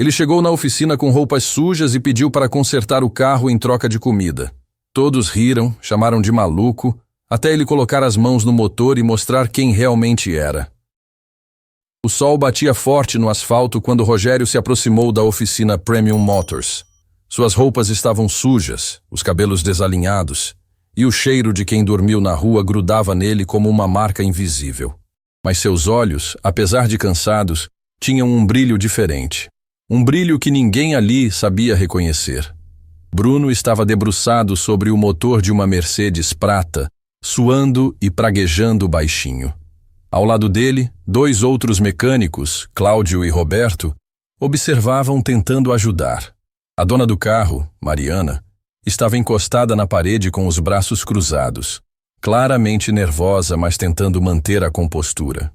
Ele chegou na oficina com roupas sujas e pediu para consertar o carro em troca de comida. Todos riram, chamaram de maluco, até ele colocar as mãos no motor e mostrar quem realmente era. O sol batia forte no asfalto quando Rogério se aproximou da oficina Premium Motors. Suas roupas estavam sujas, os cabelos desalinhados, e o cheiro de quem dormiu na rua grudava nele como uma marca invisível. Mas seus olhos, apesar de cansados, tinham um brilho diferente. Um brilho que ninguém ali sabia reconhecer. Bruno estava debruçado sobre o motor de uma Mercedes prata, suando e praguejando baixinho. Ao lado dele, 2 outros mecânicos, Cláudio e Roberto, observavam tentando ajudar. A dona do carro, Mariana, estava encostada na parede com os braços cruzados, claramente nervosa, mas tentando manter a compostura.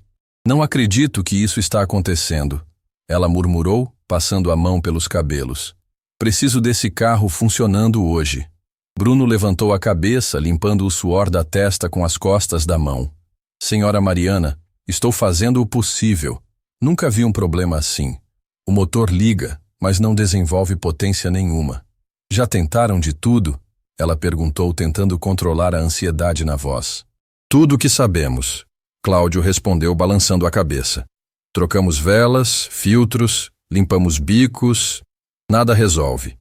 Não acredito que isso está acontecendo, ela murmurou, passando a mão pelos cabelos. Preciso desse carro funcionando hoje. Bruno levantou a cabeça, limpando o suor da testa com as costas da mão. Senhora Mariana, estou fazendo o possível. Nunca vi um problema assim. O motor liga, mas não desenvolve potência nenhuma. Já tentaram de tudo? Ela perguntou, tentando controlar a ansiedade na voz. Tudo o que sabemos, Cláudio respondeu, balançando a cabeça. Trocamos velas, filtros, limpamos bicos, nada resolve.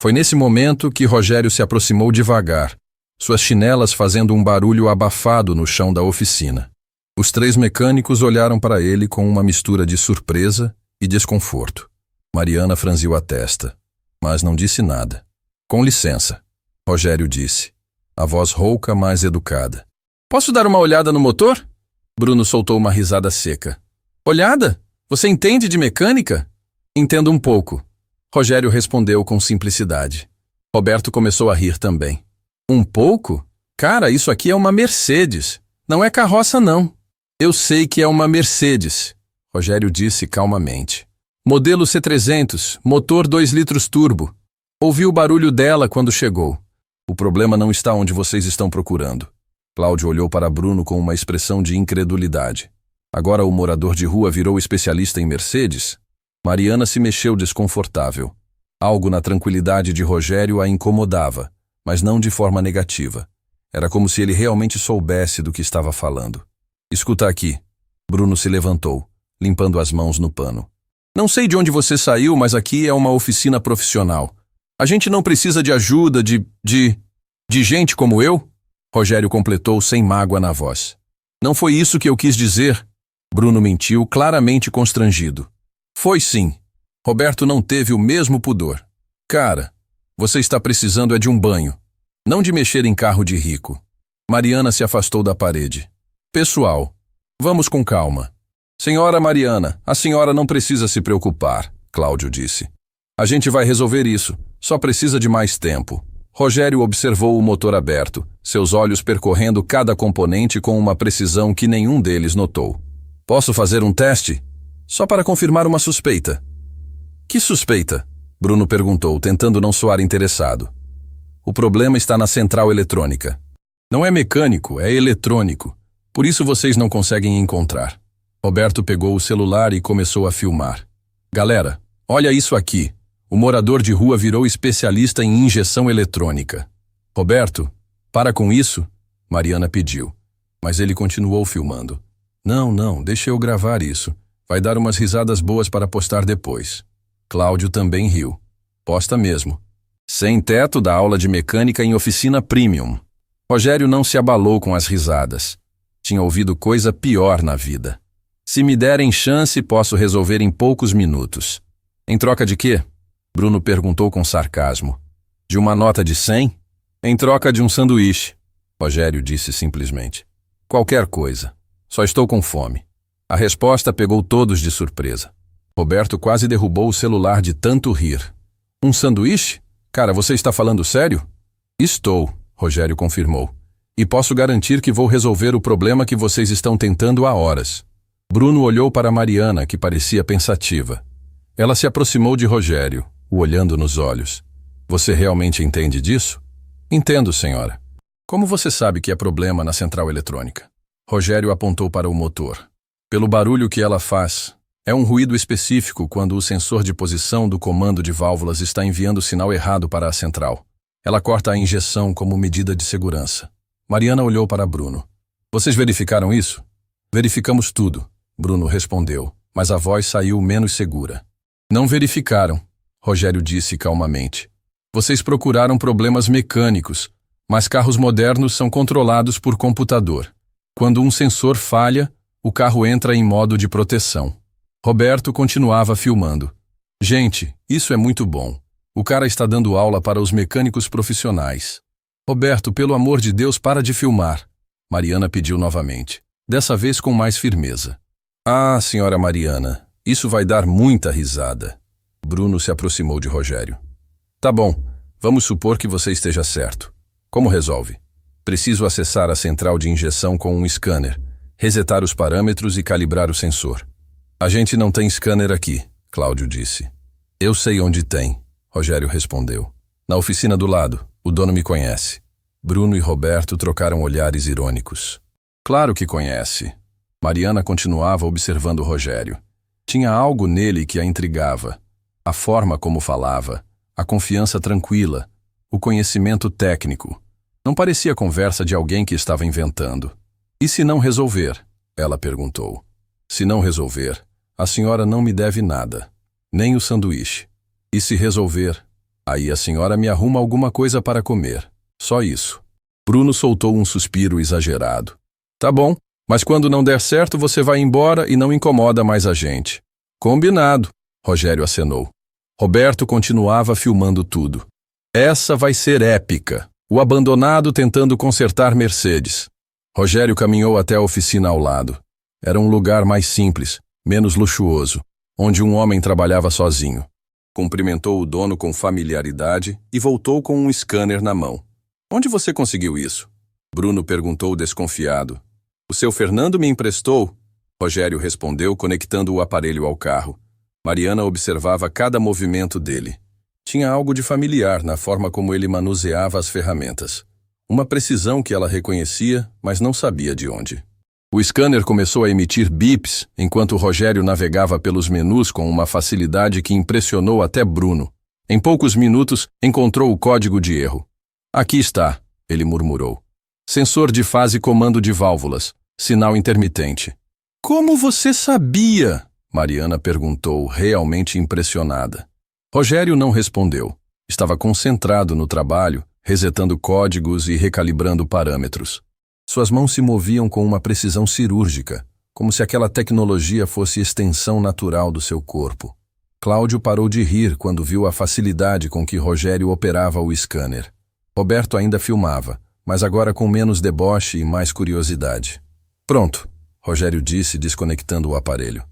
Foi nesse momento que Rogério se aproximou devagar, suas chinelas fazendo um barulho abafado no chão da oficina. Os 3 mecânicos olharam para ele com uma mistura de surpresa e desconforto. Mariana franziu a testa, mas não disse nada. Com licença, Rogério disse, a voz rouca, mas educada. Posso dar uma olhada no motor? Bruno soltou uma risada seca. Olhada? Você entende de mecânica? Entendo um pouco. Rogério respondeu com simplicidade. Roberto começou a rir também. Um pouco? Cara, isso aqui é uma Mercedes. Não é carroça, não. Eu sei que é uma Mercedes, Rogério disse calmamente. Modelo C300, motor 2 litros turbo. Ouvi o barulho dela quando chegou. O problema não está onde vocês estão procurando. Cláudio olhou para Bruno com uma expressão de incredulidade. Agora o morador de rua virou especialista em Mercedes? Mariana se mexeu desconfortável. Algo na tranquilidade de Rogério a incomodava, mas não de forma negativa. Era como se ele realmente soubesse do que estava falando. Escuta aqui. Bruno se levantou, limpando as mãos no pano. Não sei de onde você saiu, mas aqui é uma oficina profissional. A gente não precisa de ajuda de gente como eu? Rogério completou sem mágoa na voz. Não foi isso que eu quis dizer. Bruno mentiu, claramente constrangido. Foi sim. Roberto não teve o mesmo pudor. Cara, você está precisando é de um banho. Não de mexer em carro de rico. Mariana se afastou da parede. Pessoal, vamos com calma. Senhora Mariana, a senhora não precisa se preocupar, Cláudio disse. A gente vai resolver isso, só precisa de mais tempo. Rogério observou o motor aberto, seus olhos percorrendo cada componente com uma precisão que nenhum deles notou. Posso fazer um teste? Só para confirmar uma suspeita. Que suspeita? Bruno perguntou, tentando não soar interessado. O problema está na central eletrônica. Não é mecânico, é eletrônico. Por isso vocês não conseguem encontrar. Roberto pegou o celular e começou a filmar. Galera, olha isso aqui. O morador de rua virou especialista em injeção eletrônica. Roberto, para com isso, Mariana pediu. Mas ele continuou filmando. Não, deixa eu gravar isso. Vai dar umas risadas boas para postar depois. Cláudio também riu. Posta mesmo. Sem teto da aula de mecânica em oficina premium. Rogério não se abalou com as risadas. Tinha ouvido coisa pior na vida. Se me derem chance, posso resolver em poucos minutos. Em troca de quê? Bruno perguntou com sarcasmo. De uma nota de 100? Em troca de um sanduíche. Rogério disse simplesmente. Qualquer coisa. Só estou com fome. A resposta pegou todos de surpresa. Roberto quase derrubou o celular de tanto rir. Um sanduíche? Cara, você está falando sério? Estou, Rogério confirmou. E posso garantir que vou resolver o problema que vocês estão tentando há horas. Bruno olhou para Mariana, que parecia pensativa. Ela se aproximou de Rogério, o olhando nos olhos. Você realmente entende disso? Entendo, senhora. Como você sabe que é problema na central eletrônica? Rogério apontou para o motor. Pelo barulho que ela faz. É um ruído específico quando o sensor de posição do comando de válvulas está enviando o sinal errado para a central. Ela corta a injeção como medida de segurança. Mariana olhou para Bruno. Vocês verificaram isso? Verificamos tudo, Bruno respondeu, mas a voz saiu menos segura. Não verificaram, Rogério disse calmamente. Vocês procuraram problemas mecânicos, mas carros modernos são controlados por computador. Quando um sensor falha, o carro entra em modo de proteção. Roberto continuava filmando. Gente, isso é muito bom. O cara está dando aula para os mecânicos profissionais. Roberto, pelo amor de Deus, para de filmar. Mariana pediu novamente, dessa vez com mais firmeza. Ah, senhora Mariana, isso vai dar muita risada. Bruno se aproximou de Rogério. Tá bom, vamos supor que você esteja certo. Como resolve? Preciso acessar a central de injeção com um scanner, resetar os parâmetros e calibrar o sensor. A gente não tem scanner aqui, Cláudio disse. Eu sei onde tem, Rogério respondeu. Na oficina do lado, o dono me conhece. Bruno e Roberto trocaram olhares irônicos. Claro que conhece. Mariana continuava observando Rogério. Tinha algo nele que a intrigava. A forma como falava, a confiança tranquila, o conhecimento técnico. Não parecia conversa de alguém que estava inventando. E se não resolver? Ela perguntou. Se não resolver, a senhora não me deve nada, nem o sanduíche. E se resolver, aí a senhora me arruma alguma coisa para comer. Só isso. Bruno soltou um suspiro exagerado. Tá bom, mas quando não der certo você vai embora e não incomoda mais a gente. Combinado, Rogério acenou. Roberto continuava filmando tudo. Essa vai ser épica. O abandonado tentando consertar Mercedes. Rogério caminhou até a oficina ao lado. Era um lugar mais simples, menos luxuoso, onde um homem trabalhava sozinho. Cumprimentou o dono com familiaridade e voltou com um scanner na mão. Onde você conseguiu isso? Bruno perguntou desconfiado. O seu Fernando me emprestou? Rogério respondeu, conectando o aparelho ao carro. Mariana observava cada movimento dele. Tinha algo de familiar na forma como ele manuseava as ferramentas. Uma precisão que ela reconhecia, mas não sabia de onde. O scanner começou a emitir bips enquanto Rogério navegava pelos menus com uma facilidade que impressionou até Bruno. Em poucos minutos, encontrou o código de erro. Aqui está, ele murmurou. Sensor de fase comando de válvulas. Sinal intermitente. Como você sabia? Mariana perguntou, realmente impressionada. Rogério não respondeu. Estava concentrado no trabalho, resetando códigos e recalibrando parâmetros. Suas mãos se moviam com uma precisão cirúrgica, como se aquela tecnologia fosse extensão natural do seu corpo. Cláudio parou de rir quando viu a facilidade com que Rogério operava o scanner. Roberto ainda filmava, mas agora com menos deboche e mais curiosidade. Pronto, Rogério disse, desconectando o aparelho.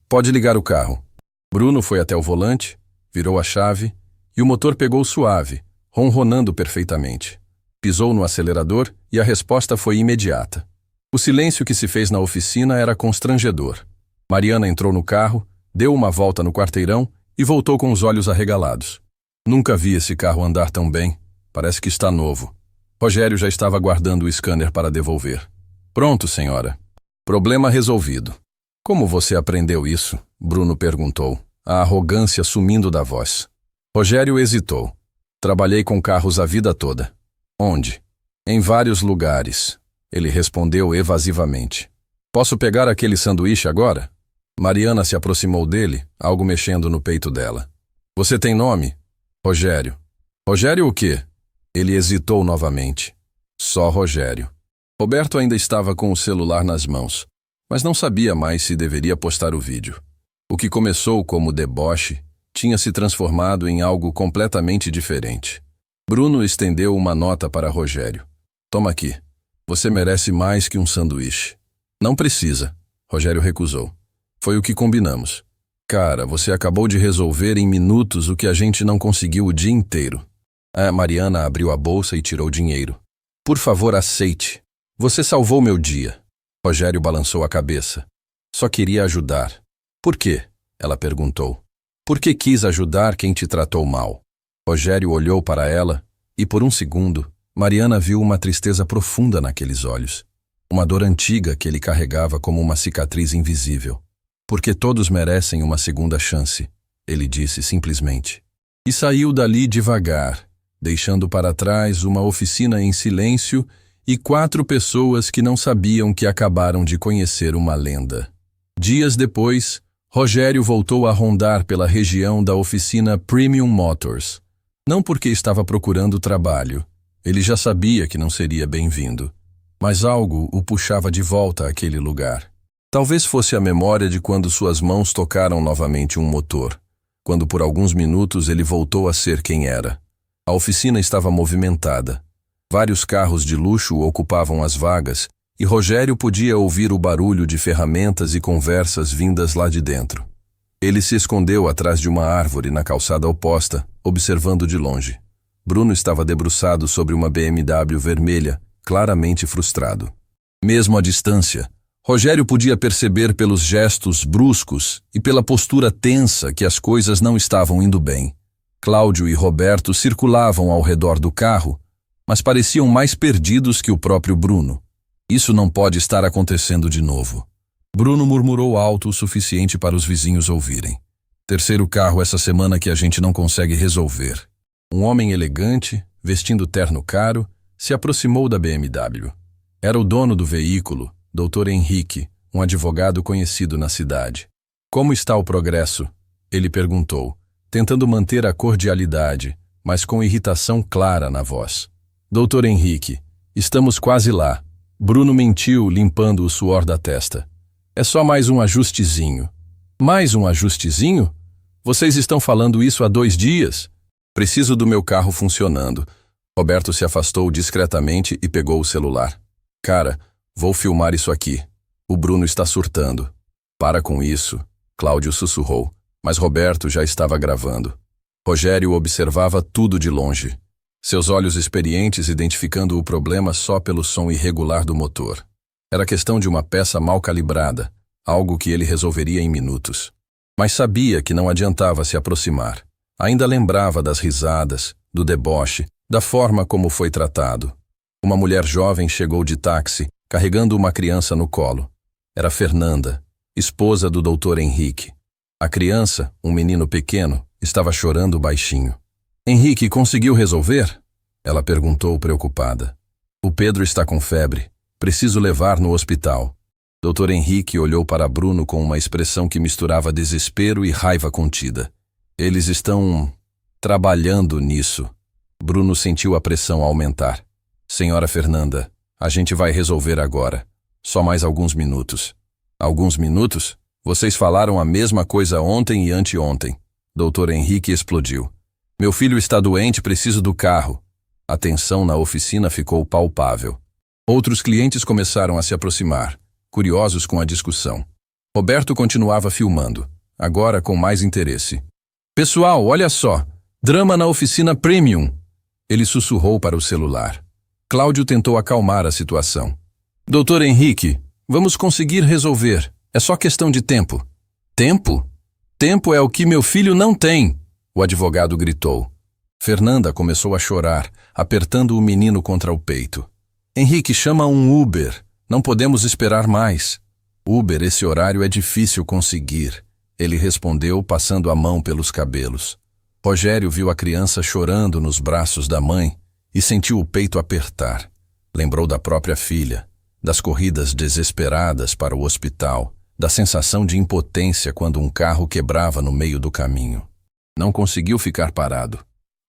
Pode ligar o carro. Bruno foi até o volante, virou a chave e o motor pegou suave, ronronando perfeitamente. Pisou no acelerador e a resposta foi imediata. O silêncio que se fez na oficina era constrangedor. Mariana entrou no carro, deu uma volta no quarteirão e voltou com os olhos arregalados. Nunca vi esse carro andar tão bem. Parece que está novo. Rogério já estava guardando o scanner para devolver. Pronto, senhora. Problema resolvido. Como você aprendeu isso? Bruno perguntou, a arrogância sumindo da voz. Rogério hesitou. Trabalhei com carros a vida toda. Onde? Em vários lugares. Ele respondeu evasivamente. Posso pegar aquele sanduíche agora? Mariana se aproximou dele, algo mexendo no peito dela. Você tem nome? Rogério. Rogério o quê? Ele hesitou novamente. Só Rogério. Roberto ainda estava com o celular nas mãos, mas não sabia mais se deveria postar o vídeo. O que começou como deboche tinha se transformado em algo completamente diferente. Bruno estendeu uma nota para Rogério. Toma aqui. Você merece mais que um sanduíche. Não precisa. Rogério recusou. Foi o que combinamos. Cara, você acabou de resolver em minutos o que a gente não conseguiu o dia inteiro. A Mariana abriu a bolsa e tirou dinheiro. Por favor, aceite. Você salvou meu dia. Rogério balançou a cabeça. Só queria ajudar. Por quê? Ela perguntou. Por que quis ajudar quem te tratou mal? Rogério olhou para ela e, por um segundo, Mariana viu uma tristeza profunda naqueles olhos. Uma dor antiga que ele carregava como uma cicatriz invisível. Porque todos merecem uma segunda chance, ele disse simplesmente. E saiu dali devagar, deixando para trás uma oficina em silêncio e 4 pessoas que não sabiam que acabaram de conhecer uma lenda. Dias depois, Rogério voltou a rondar pela região da oficina Premium Motors. Não porque estava procurando trabalho. Ele já sabia que não seria bem-vindo. Mas algo o puxava de volta àquele lugar. Talvez fosse a memória de quando suas mãos tocaram novamente um motor. Quando por alguns minutos ele voltou a ser quem era. A oficina estava movimentada. Vários carros de luxo ocupavam as vagas e Rogério podia ouvir o barulho de ferramentas e conversas vindas lá de dentro. Ele se escondeu atrás de uma árvore na calçada oposta, observando de longe. Bruno estava debruçado sobre uma BMW vermelha, claramente frustrado. Mesmo à distância, Rogério podia perceber pelos gestos bruscos e pela postura tensa que as coisas não estavam indo bem. Cláudio e Roberto circulavam ao redor do carro, mas pareciam mais perdidos que o próprio Bruno. Isso não pode estar acontecendo de novo. Bruno murmurou alto o suficiente para os vizinhos ouvirem. Terceiro carro essa semana que a gente não consegue resolver. Um homem elegante, vestindo terno caro, se aproximou da BMW. Era o dono do veículo, Dr. Henrique, um advogado conhecido na cidade. Como está o progresso? Ele perguntou, tentando manter a cordialidade, mas com irritação clara na voz. Dr. Henrique, estamos quase lá. Bruno mentiu, limpando o suor da testa. É só mais um ajustezinho. Mais um ajustezinho? Vocês estão falando isso há 2 dias? Preciso do meu carro funcionando. Roberto se afastou discretamente e pegou o celular. Cara, vou filmar isso aqui. O Bruno está surtando. Para com isso, Cláudio sussurrou, mas Roberto já estava gravando. Rogério observava tudo de longe. Seus olhos experientes identificando o problema só pelo som irregular do motor. Era questão de uma peça mal calibrada, algo que ele resolveria em minutos. Mas sabia que não adiantava se aproximar. Ainda lembrava das risadas, do deboche, da forma como foi tratado. Uma mulher jovem chegou de táxi, carregando uma criança no colo. Era Fernanda, esposa do Dr. Henrique. A criança, um menino pequeno, estava chorando baixinho. Henrique conseguiu resolver? Ela perguntou preocupada. O Pedro está com febre. Preciso levar no hospital. Dr. Henrique olhou para Bruno com uma expressão que misturava desespero e raiva contida. Eles estão trabalhando nisso. Bruno sentiu a pressão aumentar. Senhora Fernanda, a gente vai resolver agora. Só mais alguns minutos. Alguns minutos? Vocês falaram a mesma coisa ontem e anteontem. Dr. Henrique explodiu. Meu filho está doente, preciso do carro. A tensão na oficina ficou palpável. Outros clientes começaram a se aproximar, curiosos com a discussão. Roberto continuava filmando, agora com mais interesse. Pessoal, olha só. Drama na oficina Premium. Ele sussurrou para o celular. Cláudio tentou acalmar a situação. Dr. Henrique, vamos conseguir resolver. É só questão de tempo. Tempo? Tempo é o que meu filho não tem, o advogado gritou. Fernanda começou a chorar, apertando o menino contra o peito. Henrique, chama um Uber. Não podemos esperar mais. Uber, esse horário é difícil conseguir. Ele respondeu, passando a mão pelos cabelos. Rogério viu a criança chorando nos braços da mãe e sentiu o peito apertar. Lembrou da própria filha, das corridas desesperadas para o hospital, da sensação de impotência quando um carro quebrava no meio do caminho. Não conseguiu ficar parado.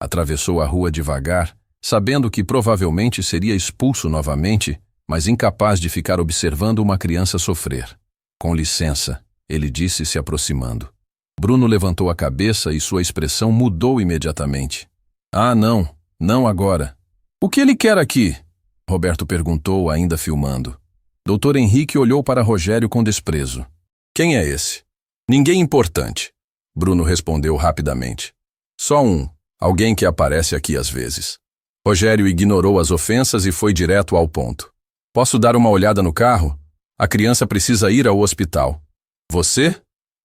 Atravessou a rua devagar, sabendo que provavelmente seria expulso novamente, mas incapaz de ficar observando uma criança sofrer. Com licença, ele disse se aproximando. Bruno levantou a cabeça e sua expressão mudou imediatamente. Ah, não, não agora. O que ele quer aqui? Roberto perguntou, ainda filmando. Dr. Henrique olhou para Rogério com desprezo. Quem é esse? Ninguém importante. Bruno respondeu rapidamente. Só um. Alguém que aparece aqui às vezes. Rogério ignorou as ofensas e foi direto ao ponto. Posso dar uma olhada no carro? A criança precisa ir ao hospital. Você?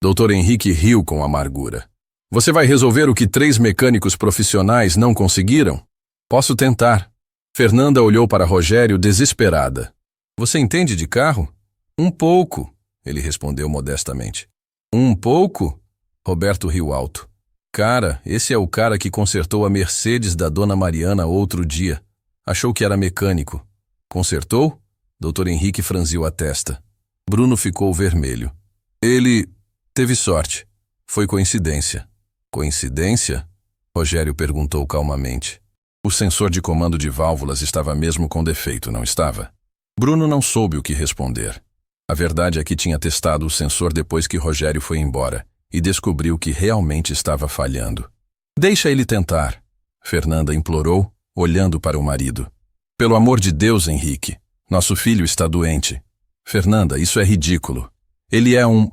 Dr. Henrique riu com amargura. Você vai resolver o que 3 mecânicos profissionais não conseguiram? Posso tentar. Fernanda olhou para Rogério desesperada. Você entende de carro? Um pouco, ele respondeu modestamente. Um pouco? Roberto riu alto. Cara, esse é o cara que consertou a Mercedes da dona Mariana outro dia. Achou que era mecânico. Consertou? Dr. Henrique franziu a testa. Bruno ficou vermelho. Ele teve sorte. Foi coincidência. Coincidência? Rogério perguntou calmamente. O sensor de comando de válvulas estava mesmo com defeito, não estava? Bruno não soube o que responder. A verdade é que tinha testado o sensor depois que Rogério foi embora e descobriu que realmente estava falhando. Deixa ele tentar, Fernanda implorou, olhando para o marido. Pelo amor de Deus, Henrique, nosso filho está doente. Fernanda, isso é ridículo. Ele é um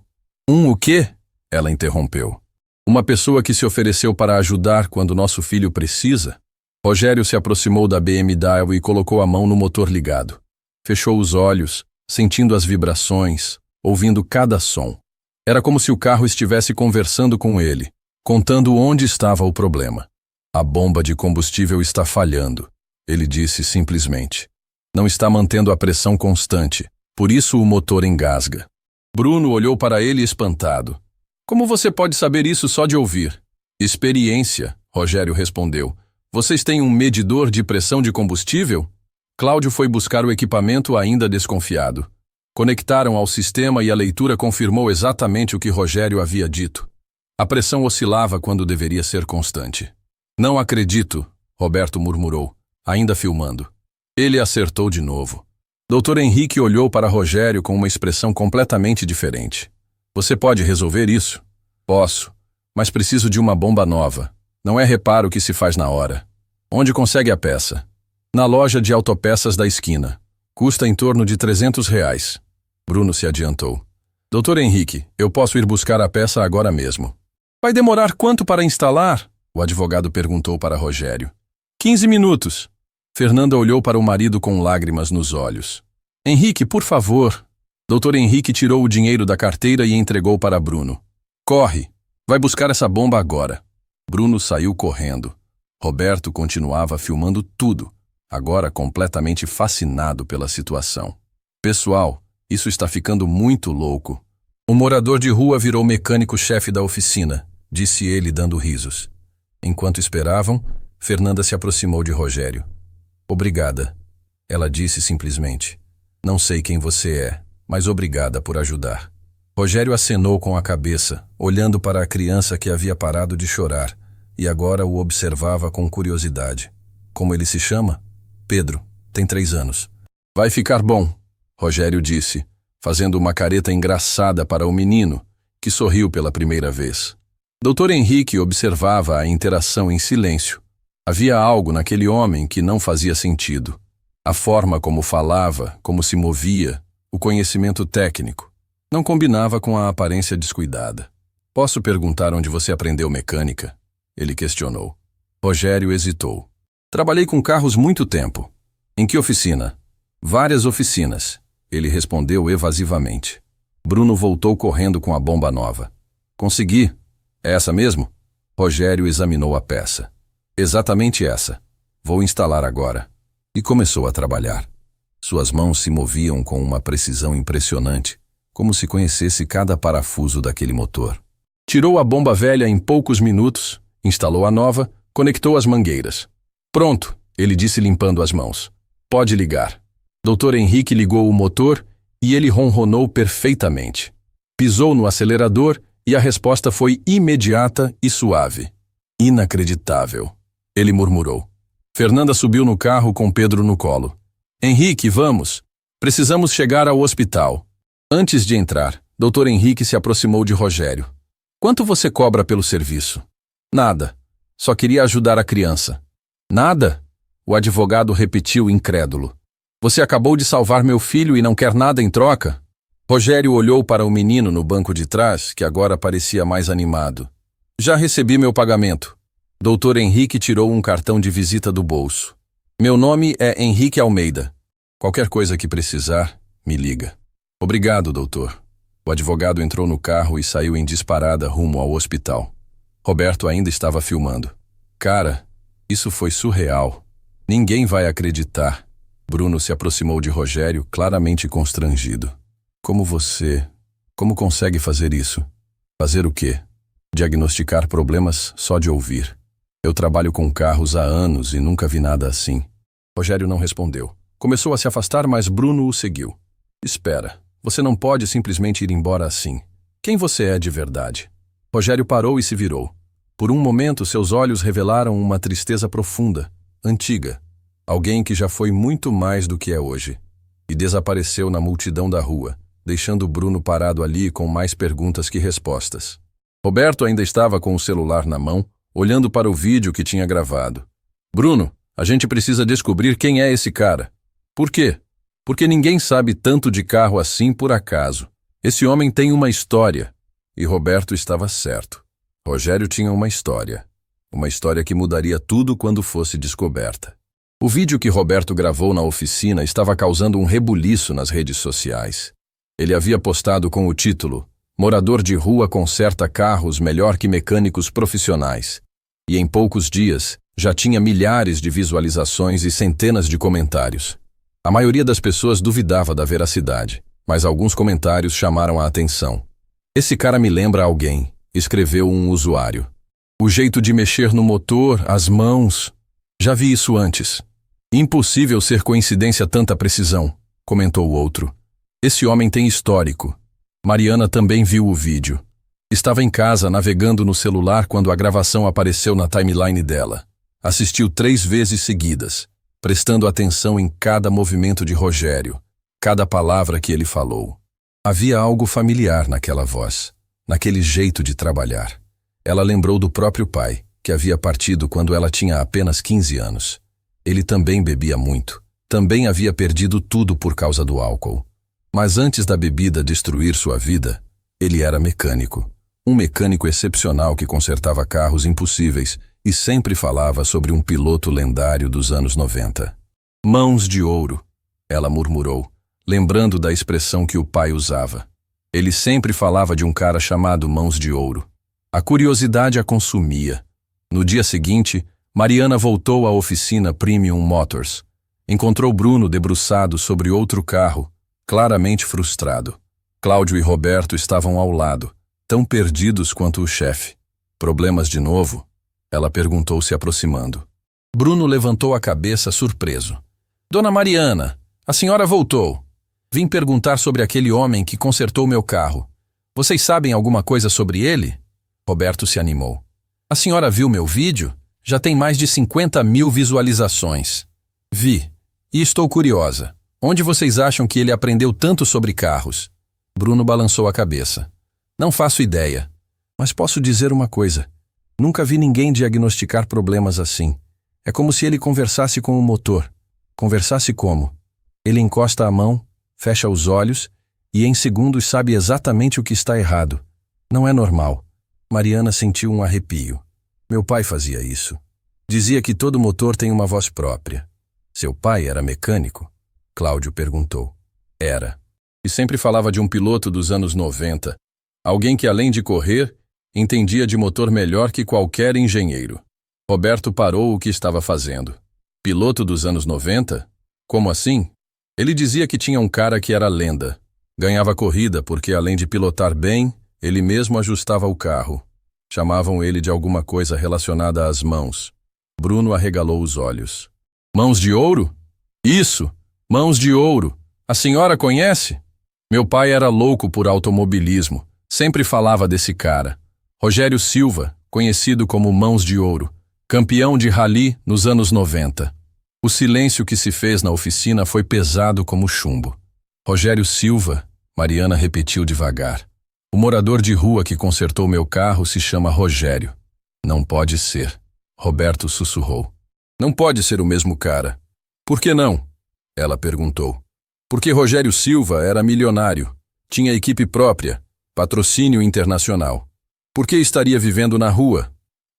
o quê? Ela interrompeu. Uma pessoa que se ofereceu para ajudar quando nosso filho precisa? Rogério se aproximou da BMW e colocou a mão no motor ligado. Fechou os olhos, sentindo as vibrações, ouvindo cada som. Era como se o carro estivesse conversando com ele, contando onde estava o problema. A bomba de combustível está falhando, ele disse simplesmente. Não está mantendo a pressão constante, por isso o motor engasga. Bruno olhou para ele espantado. Como você pode saber isso só de ouvir? Experiência, Rogério respondeu. Vocês têm um medidor de pressão de combustível? Cláudio foi buscar o equipamento ainda desconfiado. Conectaram ao sistema e a leitura confirmou exatamente o que Rogério havia dito. A pressão oscilava quando deveria ser constante. Não acredito, Roberto murmurou, ainda filmando. Ele acertou de novo. Dr. Henrique olhou para Rogério com uma expressão completamente diferente. Você pode resolver isso? Posso, mas preciso de uma bomba nova. Não é reparo que se faz na hora. Onde consegue a peça? Na loja de autopeças da esquina. Custa em torno de R$300. Bruno se adiantou. Dr. Henrique, eu posso ir buscar a peça agora mesmo. Vai demorar quanto para instalar? O advogado perguntou para Rogério. 15 minutos. Fernanda olhou para o marido com lágrimas nos olhos. Henrique, por favor. Dr. Henrique tirou o dinheiro da carteira e entregou para Bruno. Corre, vai buscar essa bomba agora. Bruno saiu correndo. Roberto continuava filmando tudo, agora completamente fascinado pela situação. Pessoal, isso está ficando muito louco. O morador de rua virou mecânico-chefe da oficina, disse ele dando risos. Enquanto esperavam, Fernanda se aproximou de Rogério. Obrigada, ela disse simplesmente. Não sei quem você é, mas obrigada por ajudar. Rogério acenou com a cabeça, olhando para a criança que havia parado de chorar, e agora o observava com curiosidade. Como ele se chama? Pedro, tem 3 anos. Vai ficar bom, Rogério disse, fazendo uma careta engraçada para o menino, que sorriu pela primeira vez. Dr. Henrique observava a interação em silêncio. Havia algo naquele homem que não fazia sentido. A forma como falava, como se movia, o conhecimento técnico. Não combinava com a aparência descuidada. Posso perguntar onde você aprendeu mecânica? Ele questionou. Rogério hesitou. Trabalhei com carros muito tempo. Em que oficina? Várias oficinas. Ele respondeu evasivamente. Bruno voltou correndo com a bomba nova. Consegui. É essa mesmo? Rogério examinou a peça. Exatamente essa. Vou instalar agora. E começou a trabalhar. Suas mãos se moviam com uma precisão impressionante, como se conhecesse cada parafuso daquele motor. Tirou a bomba velha em poucos minutos, instalou a nova, conectou as mangueiras. Pronto, ele disse limpando as mãos. Pode ligar. Dr. Henrique ligou o motor e ele ronronou perfeitamente. Pisou no acelerador e a resposta foi imediata e suave. Inacreditável, ele murmurou. Fernanda subiu no carro com Pedro no colo. Henrique, vamos. Precisamos chegar ao hospital. Antes de entrar, Dr. Henrique se aproximou de Rogério. Quanto você cobra pelo serviço? Nada. Só queria ajudar a criança. Nada? O advogado repetiu incrédulo. Você acabou de salvar meu filho e não quer nada em troca? Rogério olhou para o menino no banco de trás, que agora parecia mais animado. Já recebi meu pagamento. Dr. Henrique tirou um cartão de visita do bolso. Meu nome é Henrique Almeida. Qualquer coisa que precisar, me liga. Obrigado, doutor. O advogado entrou no carro e saiu em disparada rumo ao hospital. Roberto ainda estava filmando. Cara, isso foi surreal. Ninguém vai acreditar. Bruno se aproximou de Rogério, claramente constrangido. Como consegue fazer isso? Fazer o quê? Diagnosticar problemas só de ouvir. Eu trabalho com carros há anos e nunca vi nada assim. Rogério não respondeu. Começou a se afastar, mas Bruno o seguiu. Espera, você não pode simplesmente ir embora assim. Quem você é de verdade? Rogério parou e se virou. Por um momento, seus olhos revelaram uma tristeza profunda, antiga. Alguém que já foi muito mais do que é hoje. E desapareceu na multidão da rua, deixando Bruno parado ali com mais perguntas que respostas. Roberto ainda estava com o celular na mão, olhando para o vídeo que tinha gravado. Bruno, a gente precisa descobrir quem é esse cara. Por quê? Porque ninguém sabe tanto de carro assim por acaso. Esse homem tem uma história. E Roberto estava certo. Rogério tinha uma história. Uma história que mudaria tudo quando fosse descoberta. O vídeo que Roberto gravou na oficina estava causando um rebuliço nas redes sociais. Ele havia postado com o título "Morador de rua conserta carros melhor que mecânicos profissionais". E em poucos dias, já tinha milhares de visualizações e centenas de comentários. A maioria das pessoas duvidava da veracidade, mas alguns comentários chamaram a atenção. Esse cara me lembra alguém, escreveu um usuário. O jeito de mexer no motor, as mãos... Já vi isso antes. Impossível ser coincidência tanta precisão, comentou o outro. Esse homem tem histórico. Mariana também viu o vídeo. Estava em casa navegando no celular quando a gravação apareceu na timeline dela. Assistiu 3 vezes seguidas, prestando atenção em cada movimento de Rogério, cada palavra que ele falou. Havia algo familiar naquela voz, naquele jeito de trabalhar. Ela lembrou do próprio pai, que havia partido quando ela tinha apenas 15 anos. Ele também bebia muito, também havia perdido tudo por causa do álcool. Mas antes da bebida destruir sua vida, ele era mecânico. Um mecânico excepcional que consertava carros impossíveis e sempre falava sobre um piloto lendário dos anos 90. Mãos de ouro, ela murmurou, lembrando da expressão que o pai usava. Ele sempre falava de um cara chamado Mãos de Ouro. A curiosidade a consumia. No dia seguinte, Mariana voltou à oficina Premium Motors. Encontrou Bruno debruçado sobre outro carro, claramente frustrado. Cláudio e Roberto estavam ao lado, tão perdidos quanto o chefe. Problemas de novo? Ela perguntou se aproximando. Bruno levantou a cabeça surpreso. Dona Mariana, a senhora voltou. Vim perguntar sobre aquele homem que consertou meu carro. Vocês sabem alguma coisa sobre ele? Roberto se animou. A senhora viu meu vídeo? Já tem mais de 50.000 visualizações. Vi. E estou curiosa. Onde vocês acham que ele aprendeu tanto sobre carros? Bruno balançou a cabeça. Não faço ideia. Mas posso dizer uma coisa. Nunca vi ninguém diagnosticar problemas assim. É como se ele conversasse com o motor. Conversasse como? Ele encosta a mão, fecha os olhos e em segundos sabe exatamente o que está errado. Não é normal. Mariana sentiu um arrepio. Meu pai fazia isso. Dizia que todo motor tem uma voz própria. Seu pai era mecânico? Cláudio perguntou. Era. E sempre falava de um piloto dos anos 90. Alguém que, além de correr, entendia de motor melhor que qualquer engenheiro. Roberto parou o que estava fazendo. Piloto dos anos 90? Como assim? Ele dizia que tinha um cara que era lenda. Ganhava corrida porque, além de pilotar bem, ele mesmo ajustava o carro. Chamavam ele de alguma coisa relacionada às mãos. Bruno arregalou os olhos. Mãos de ouro? Isso! Mãos de ouro! A senhora conhece? Meu pai era louco por automobilismo. Sempre falava desse cara. Rogério Silva, conhecido como Mãos de Ouro. Campeão de rally nos anos 90. O silêncio que se fez na oficina foi pesado como chumbo. Rogério Silva, Mariana repetiu devagar. O morador de rua que consertou meu carro se chama Rogério. Não pode ser. Roberto sussurrou. Não pode ser o mesmo cara. Por que não? Ela perguntou. Porque Rogério Silva era milionário. Tinha equipe própria. Patrocínio internacional. Por que estaria vivendo na rua?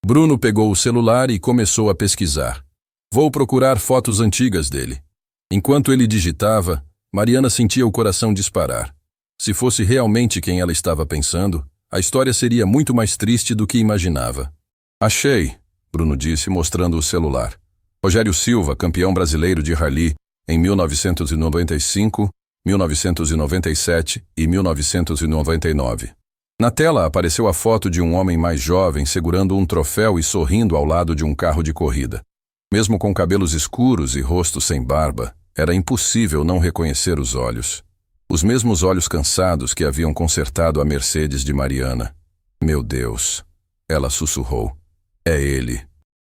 Bruno pegou o celular e começou a pesquisar. Vou procurar fotos antigas dele. Enquanto ele digitava, Mariana sentia o coração disparar. Se fosse realmente quem ela estava pensando, a história seria muito mais triste do que imaginava. Achei, Bruno disse, mostrando o celular. Rogério Silva, campeão brasileiro de rally em 1995, 1997 e 1999. Na tela apareceu a foto de um homem mais jovem segurando um troféu e sorrindo ao lado de um carro de corrida. Mesmo com cabelos escuros e rosto sem barba, era impossível não reconhecer os olhos. Os mesmos olhos cansados que haviam consertado a Mercedes de Mariana. Meu Deus, ela sussurrou. É ele.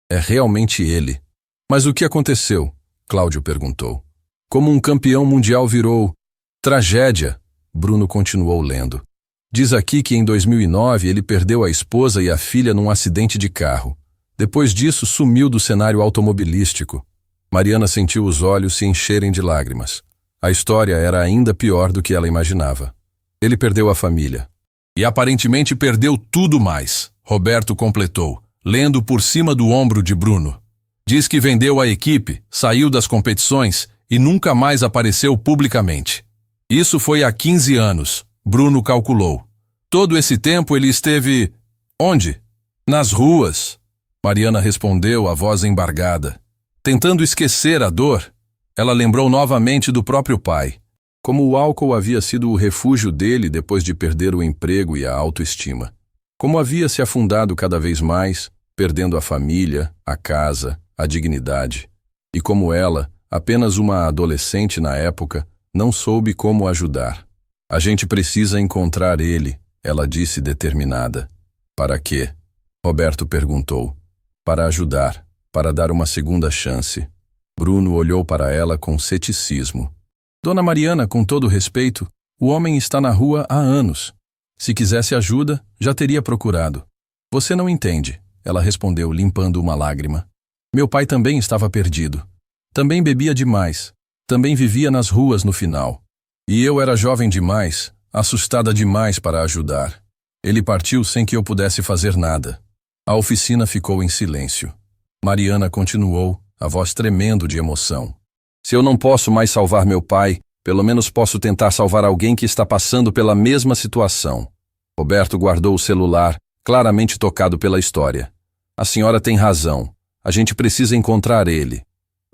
É realmente ele. Mas o que aconteceu? Cláudio perguntou. Como um campeão mundial virou... Tragédia, Bruno continuou lendo. Diz aqui que em 2009 ele perdeu a esposa e a filha num acidente de carro. Depois disso, sumiu do cenário automobilístico. Mariana sentiu os olhos se encherem de lágrimas. A história era ainda pior do que ela imaginava. Ele perdeu a família. E aparentemente perdeu tudo mais, Roberto completou, lendo por cima do ombro de Bruno. Diz que vendeu a equipe, saiu das competições e nunca mais apareceu publicamente. Isso foi há 15 anos, Bruno calculou. Todo esse tempo ele esteve... Onde? Nas ruas. Mariana respondeu, a voz embargada. Tentando esquecer a dor, ela lembrou novamente do próprio pai. Como o álcool havia sido o refúgio dele depois de perder o emprego e a autoestima. Como havia se afundado cada vez mais, perdendo a família, a casa, a dignidade. E como ela, apenas uma adolescente na época, não soube como ajudar. A gente precisa encontrar ele, ela disse determinada. Para quê? Roberto perguntou. Para ajudar, para dar uma segunda chance. Bruno olhou para ela com ceticismo. Dona Mariana, com todo respeito, o homem está na rua há anos. Se quisesse ajuda, já teria procurado. Você não entende, ela respondeu, limpando uma lágrima. Meu pai também estava perdido. Também bebia demais. Também vivia nas ruas no final. E eu era jovem demais, assustada demais para ajudar. Ele partiu sem que eu pudesse fazer nada. A oficina ficou em silêncio. Mariana continuou, a voz tremendo de emoção. Se eu não posso mais salvar meu pai, pelo menos posso tentar salvar alguém que está passando pela mesma situação. Roberto guardou o celular, claramente tocado pela história. A senhora tem razão. A gente precisa encontrar ele.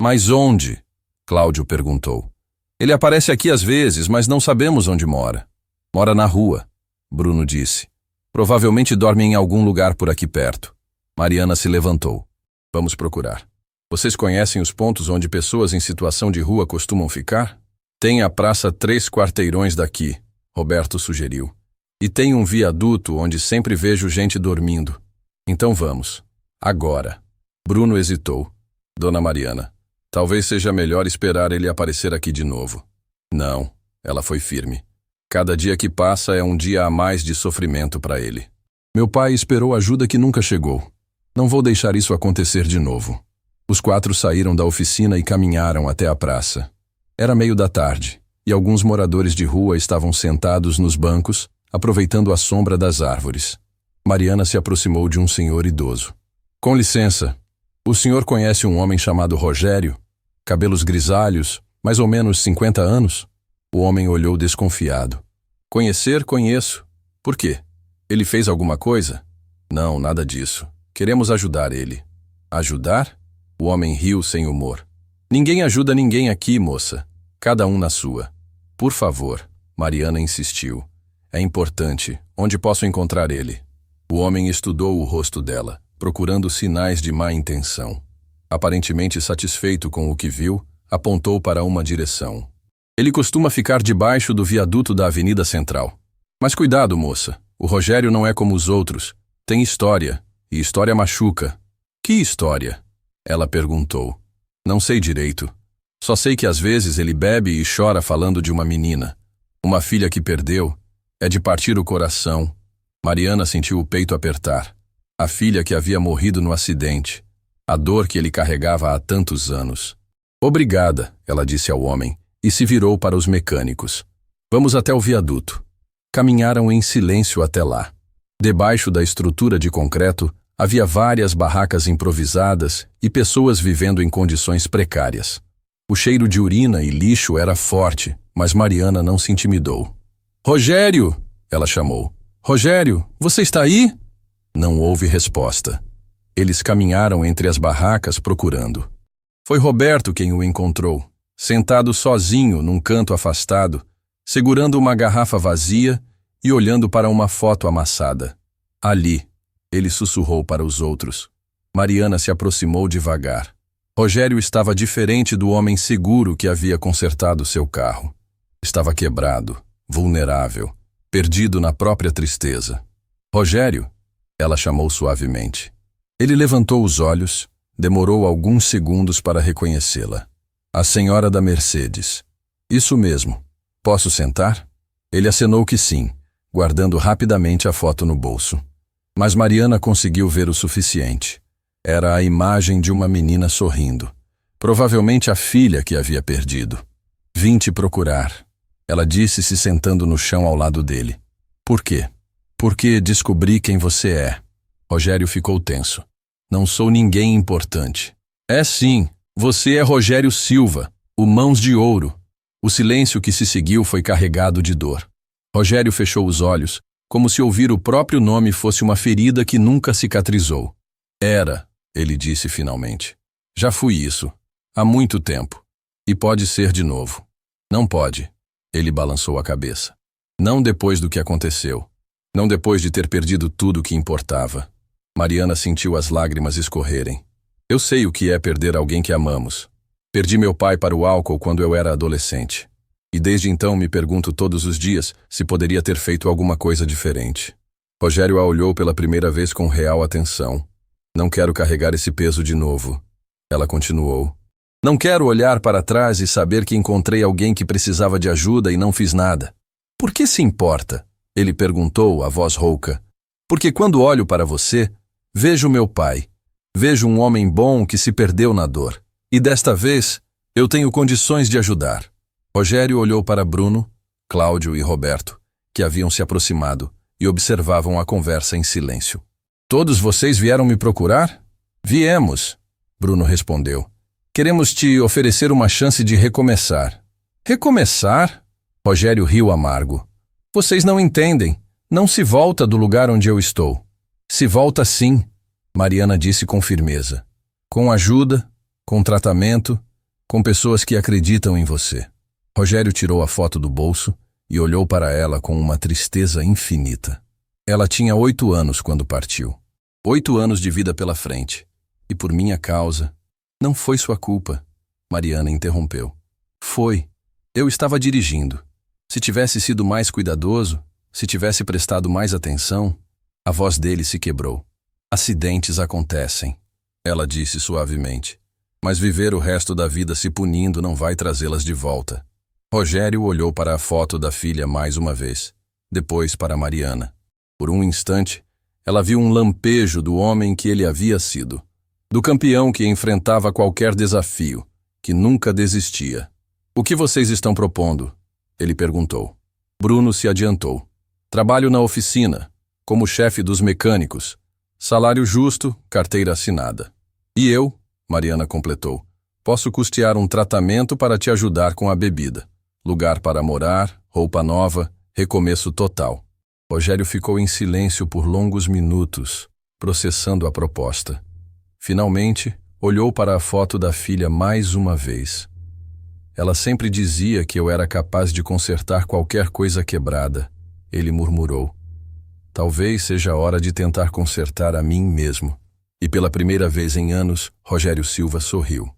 Mas onde? Cláudio perguntou. Ele aparece aqui às vezes, mas não sabemos onde mora. Mora na rua, Bruno disse. Provavelmente dorme em algum lugar por aqui perto. Mariana se levantou. Vamos procurar. Vocês conhecem os pontos onde pessoas em situação de rua costumam ficar? Tem a praça 3 quarteirões daqui, Roberto sugeriu. E tem um viaduto onde sempre vejo gente dormindo. Então vamos. Agora. Bruno hesitou. Dona Mariana, talvez seja melhor esperar ele aparecer aqui de novo. Não, ela foi firme. Cada dia que passa é um dia a mais de sofrimento para ele. Meu pai esperou ajuda que nunca chegou. Não vou deixar isso acontecer de novo. Os 4 saíram da oficina e caminharam até a praça. Era meio da tarde, e alguns moradores de rua estavam sentados nos bancos, aproveitando a sombra das árvores. Mariana se aproximou de um senhor idoso. Com licença, o senhor conhece um homem chamado Rogério? Cabelos grisalhos, mais ou menos 50 anos? O homem olhou desconfiado. Conhecer, conheço. Por quê? Ele fez alguma coisa? Não, nada disso. Queremos ajudar ele. Ajudar? O homem riu sem humor. Ninguém ajuda ninguém aqui, moça. Cada um na sua. Por favor, Mariana insistiu. É importante. Onde posso encontrar ele? O homem estudou o rosto dela, procurando sinais de má intenção. Aparentemente satisfeito com o que viu, apontou para uma direção. Ele costuma ficar debaixo do viaduto da Avenida Central. Mas cuidado, moça. O Rogério não é como os outros. Tem história. E história machuca. Que história? Ela perguntou. Não sei direito. Só sei que às vezes ele bebe e chora falando de uma menina. Uma filha que perdeu. É de partir o coração. Mariana sentiu o peito apertar. A filha que havia morrido no acidente. A dor que ele carregava há tantos anos. Obrigada, ela disse ao homem, e se virou para os mecânicos. Vamos até o viaduto. Caminharam em silêncio até lá. Debaixo da estrutura de concreto, havia várias barracas improvisadas e pessoas vivendo em condições precárias. O cheiro de urina e lixo era forte, mas Mariana não se intimidou. Rogério! Ela chamou. Rogério, você está aí? Não houve resposta. Eles caminharam entre as barracas procurando. Foi Roberto quem o encontrou, sentado sozinho num canto afastado, segurando uma garrafa vazia e olhando para uma foto amassada. Ali, ele sussurrou para os outros. Mariana se aproximou devagar. Rogério estava diferente do homem seguro que havia consertado seu carro. Estava quebrado, vulnerável, perdido na própria tristeza. Rogério, ela chamou suavemente. Ele levantou os olhos, demorou alguns segundos para reconhecê-la. A senhora da Mercedes. Isso mesmo. Posso sentar? Ele acenou que sim, guardando rapidamente a foto no bolso. Mas Mariana conseguiu ver o suficiente. Era a imagem de uma menina sorrindo. Provavelmente a filha que havia perdido. Vim te procurar, ela disse se sentando no chão ao lado dele. Por quê? Porque descobri quem você é. Rogério ficou tenso. Não sou ninguém importante. É sim, você é Rogério Silva, o Mãos de Ouro. O silêncio que se seguiu foi carregado de dor. Rogério fechou os olhos, como se ouvir o próprio nome fosse uma ferida que nunca cicatrizou. Era, ele disse finalmente. Já fui isso. Há muito tempo. E pode ser de novo. Não pode. Ele balançou a cabeça. Não depois do que aconteceu. Não depois de ter perdido tudo o que importava. Mariana sentiu as lágrimas escorrerem. Eu sei o que é perder alguém que amamos. Perdi meu pai para o álcool quando eu era adolescente. E desde então me pergunto todos os dias se poderia ter feito alguma coisa diferente. Rogério a olhou pela primeira vez com real atenção. Não quero carregar esse peso de novo. Ela continuou. Não quero olhar para trás e saber que encontrei alguém que precisava de ajuda e não fiz nada. Por que se importa? Ele perguntou, a voz rouca. Porque quando olho para você, vejo meu pai. Vejo um homem bom que se perdeu na dor. E desta vez, eu tenho condições de ajudar. Rogério olhou para Bruno, Cláudio e Roberto, que haviam se aproximado e observavam a conversa em silêncio. Todos vocês vieram me procurar? Viemos, Bruno respondeu. Queremos te oferecer uma chance de recomeçar. Recomeçar? Rogério riu amargo. Vocês não entendem. Não se volta do lugar onde eu estou. Se volta sim, Mariana disse com firmeza. Com ajuda, com tratamento, com pessoas que acreditam em você. Rogério tirou a foto do bolso e olhou para ela com uma tristeza infinita. Ela tinha 8 anos quando partiu. 8 anos de vida pela frente. E por minha causa. Não foi sua culpa, Mariana interrompeu. Foi. Eu estava dirigindo. Se tivesse sido mais cuidadoso, se tivesse prestado mais atenção, a voz dele se quebrou. Acidentes acontecem, ela disse suavemente. Mas viver o resto da vida se punindo não vai trazê-las de volta. Rogério olhou para a foto da filha mais uma vez, depois para Mariana. Por um instante, ela viu um lampejo do homem que ele havia sido, do campeão que enfrentava qualquer desafio, que nunca desistia. O que vocês estão propondo? Ele perguntou. Bruno se adiantou. Trabalho na oficina, como chefe dos mecânicos. Salário justo, carteira assinada. E eu, Mariana completou, posso custear um tratamento para te ajudar com a bebida. Lugar para morar, roupa nova, recomeço total. Rogério ficou em silêncio por longos minutos, processando a proposta. Finalmente, olhou para a foto da filha mais uma vez. Ela sempre dizia que eu era capaz de consertar qualquer coisa quebrada. Ele murmurou. Talvez seja a hora de tentar consertar a mim mesmo. E pela primeira vez em anos, Rogério Silva sorriu.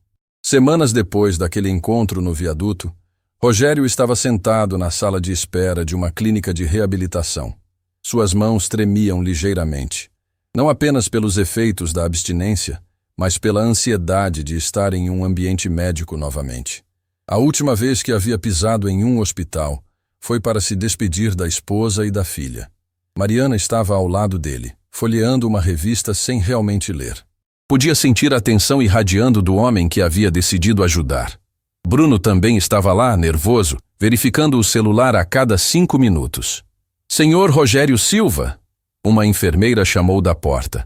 Semanas depois daquele encontro no viaduto, Rogério estava sentado na sala de espera de uma clínica de reabilitação. Suas mãos tremiam ligeiramente, não apenas pelos efeitos da abstinência, mas pela ansiedade de estar em um ambiente médico novamente. A última vez que havia pisado em um hospital foi para se despedir da esposa e da filha. Mariana estava ao lado dele, folheando uma revista sem realmente ler. Podia sentir a atenção irradiando do homem que havia decidido ajudar. Bruno também estava lá, nervoso, verificando o celular a cada 5 minutos. Senhor Rogério Silva? Uma enfermeira chamou da porta.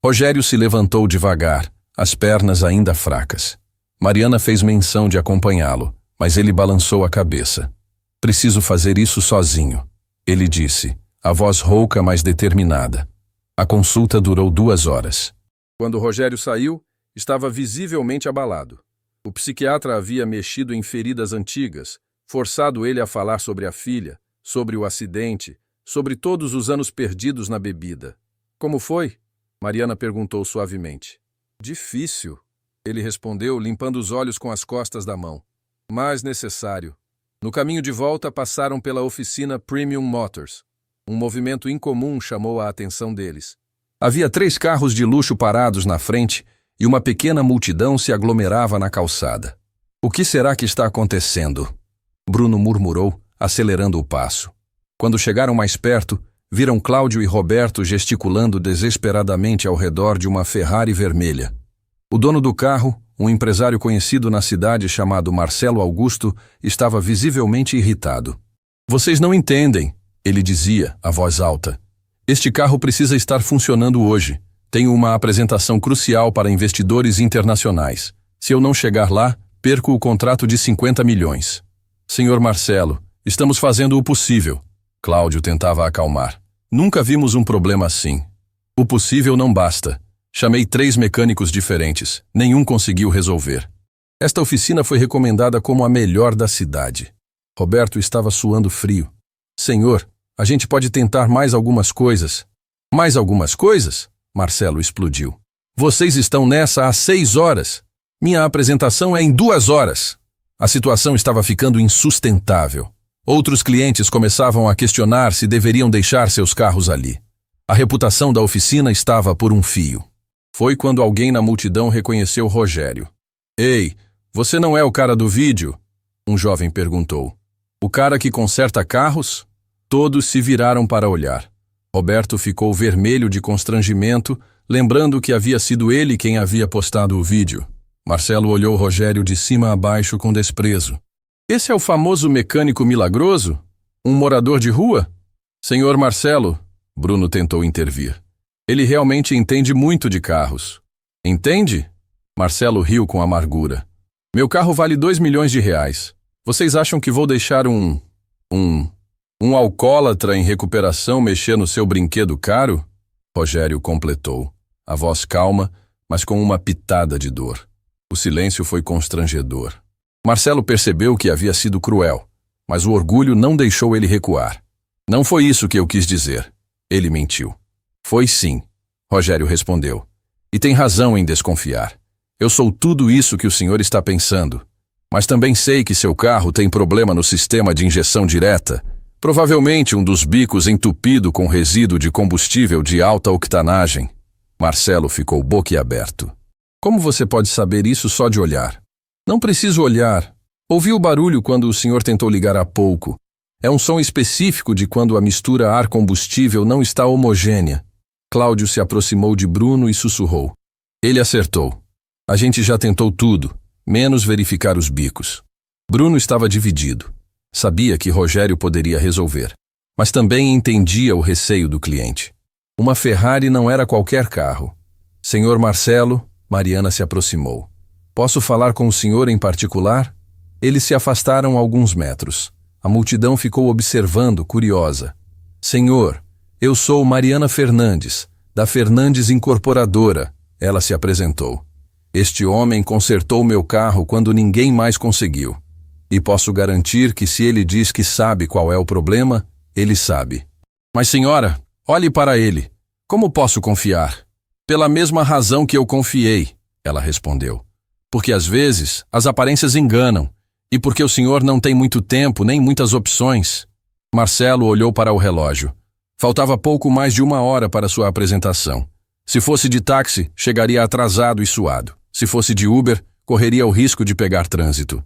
Rogério se levantou devagar, as pernas ainda fracas. Mariana fez menção de acompanhá-lo, mas ele balançou a cabeça. Preciso fazer isso sozinho, ele disse, a voz rouca mas determinada. A consulta durou 2 horas. Quando Rogério saiu, estava visivelmente abalado. O psiquiatra havia mexido em feridas antigas, forçado ele a falar sobre a filha, sobre o acidente, sobre todos os anos perdidos na bebida. Como foi? Mariana perguntou suavemente. Difícil, ele respondeu, limpando os olhos com as costas da mão. Mas necessário. No caminho de volta, passaram pela oficina Premium Motors. Um movimento incomum chamou a atenção deles. Havia 3 carros de luxo parados na frente e uma pequena multidão se aglomerava na calçada. O que será que está acontecendo? Bruno murmurou, acelerando o passo. Quando chegaram mais perto, viram Cláudio e Roberto gesticulando desesperadamente ao redor de uma Ferrari vermelha. O dono do carro, um empresário conhecido na cidade chamado Marcelo Augusto, estava visivelmente irritado. Vocês não entendem, ele dizia, a voz alta. Este carro precisa estar funcionando hoje. Tenho uma apresentação crucial para investidores internacionais. Se eu não chegar lá, perco o contrato de 50 milhões. Senhor Marcelo, estamos fazendo o possível. Cláudio tentava acalmar. Nunca vimos um problema assim. O possível não basta. Chamei 3 mecânicos diferentes. Nenhum conseguiu resolver. Esta oficina foi recomendada como a melhor da cidade. Roberto estava suando frio. Senhor, a gente pode tentar mais algumas coisas. Mais algumas coisas? Marcelo explodiu. Vocês estão nessa há 6 horas. Minha apresentação é em 2 horas. A situação estava ficando insustentável. Outros clientes começavam a questionar se deveriam deixar seus carros ali. A reputação da oficina estava por um fio. Foi quando alguém na multidão reconheceu Rogério. Ei, você não é o cara do vídeo? Um jovem perguntou. O cara que conserta carros? Todos se viraram para olhar. Roberto ficou vermelho de constrangimento, lembrando que havia sido ele quem havia postado o vídeo. Marcelo olhou Rogério de cima a baixo com desprezo. Esse é o famoso mecânico milagroso? Um morador de rua? Senhor Marcelo, Bruno tentou intervir. Ele realmente entende muito de carros. Entende? Marcelo riu com amargura. Meu carro vale 2 milhões de reais. Vocês acham que vou deixar um alcoólatra em recuperação mexer no seu brinquedo caro? Rogério completou, a voz calma, mas com uma pitada de dor. O silêncio foi constrangedor. Marcelo percebeu que havia sido cruel, mas o orgulho não deixou ele recuar. Não foi isso que eu quis dizer. Ele mentiu. Foi sim, Rogério respondeu. E tem razão em desconfiar. Eu sou tudo isso que o senhor está pensando. Mas também sei que seu carro tem problema no sistema de injeção direta. Provavelmente um dos bicos entupido com resíduo de combustível de alta octanagem. Marcelo ficou boquiaberto. Como você pode saber isso só de olhar? Não preciso olhar. Ouvi o barulho quando o senhor tentou ligar há pouco. É um som específico de quando a mistura ar-combustível não está homogênea. Cláudio se aproximou de Bruno e sussurrou. Ele acertou. A gente já tentou tudo, menos verificar os bicos. Bruno estava dividido. Sabia que Rogério poderia resolver, mas também entendia o receio do cliente. Uma Ferrari não era qualquer carro. Senhor Marcelo, Mariana se aproximou. Posso falar com o senhor em particular? Eles se afastaram alguns metros. A multidão ficou observando, curiosa. Senhor, eu sou Mariana Fernandes, da Fernandes Incorporadora, ela se apresentou. Este homem consertou meu carro quando ninguém mais conseguiu. E posso garantir que se ele diz que sabe qual é o problema, ele sabe. Mas senhora, olhe para ele. Como posso confiar? Pela mesma razão que eu confiei, ela respondeu. Porque às vezes as aparências enganam, e porque o senhor não tem muito tempo nem muitas opções. Marcelo olhou para o relógio. Faltava pouco mais de 1 hora para sua apresentação. Se fosse de táxi, chegaria atrasado e suado. Se fosse de Uber, correria o risco de pegar trânsito.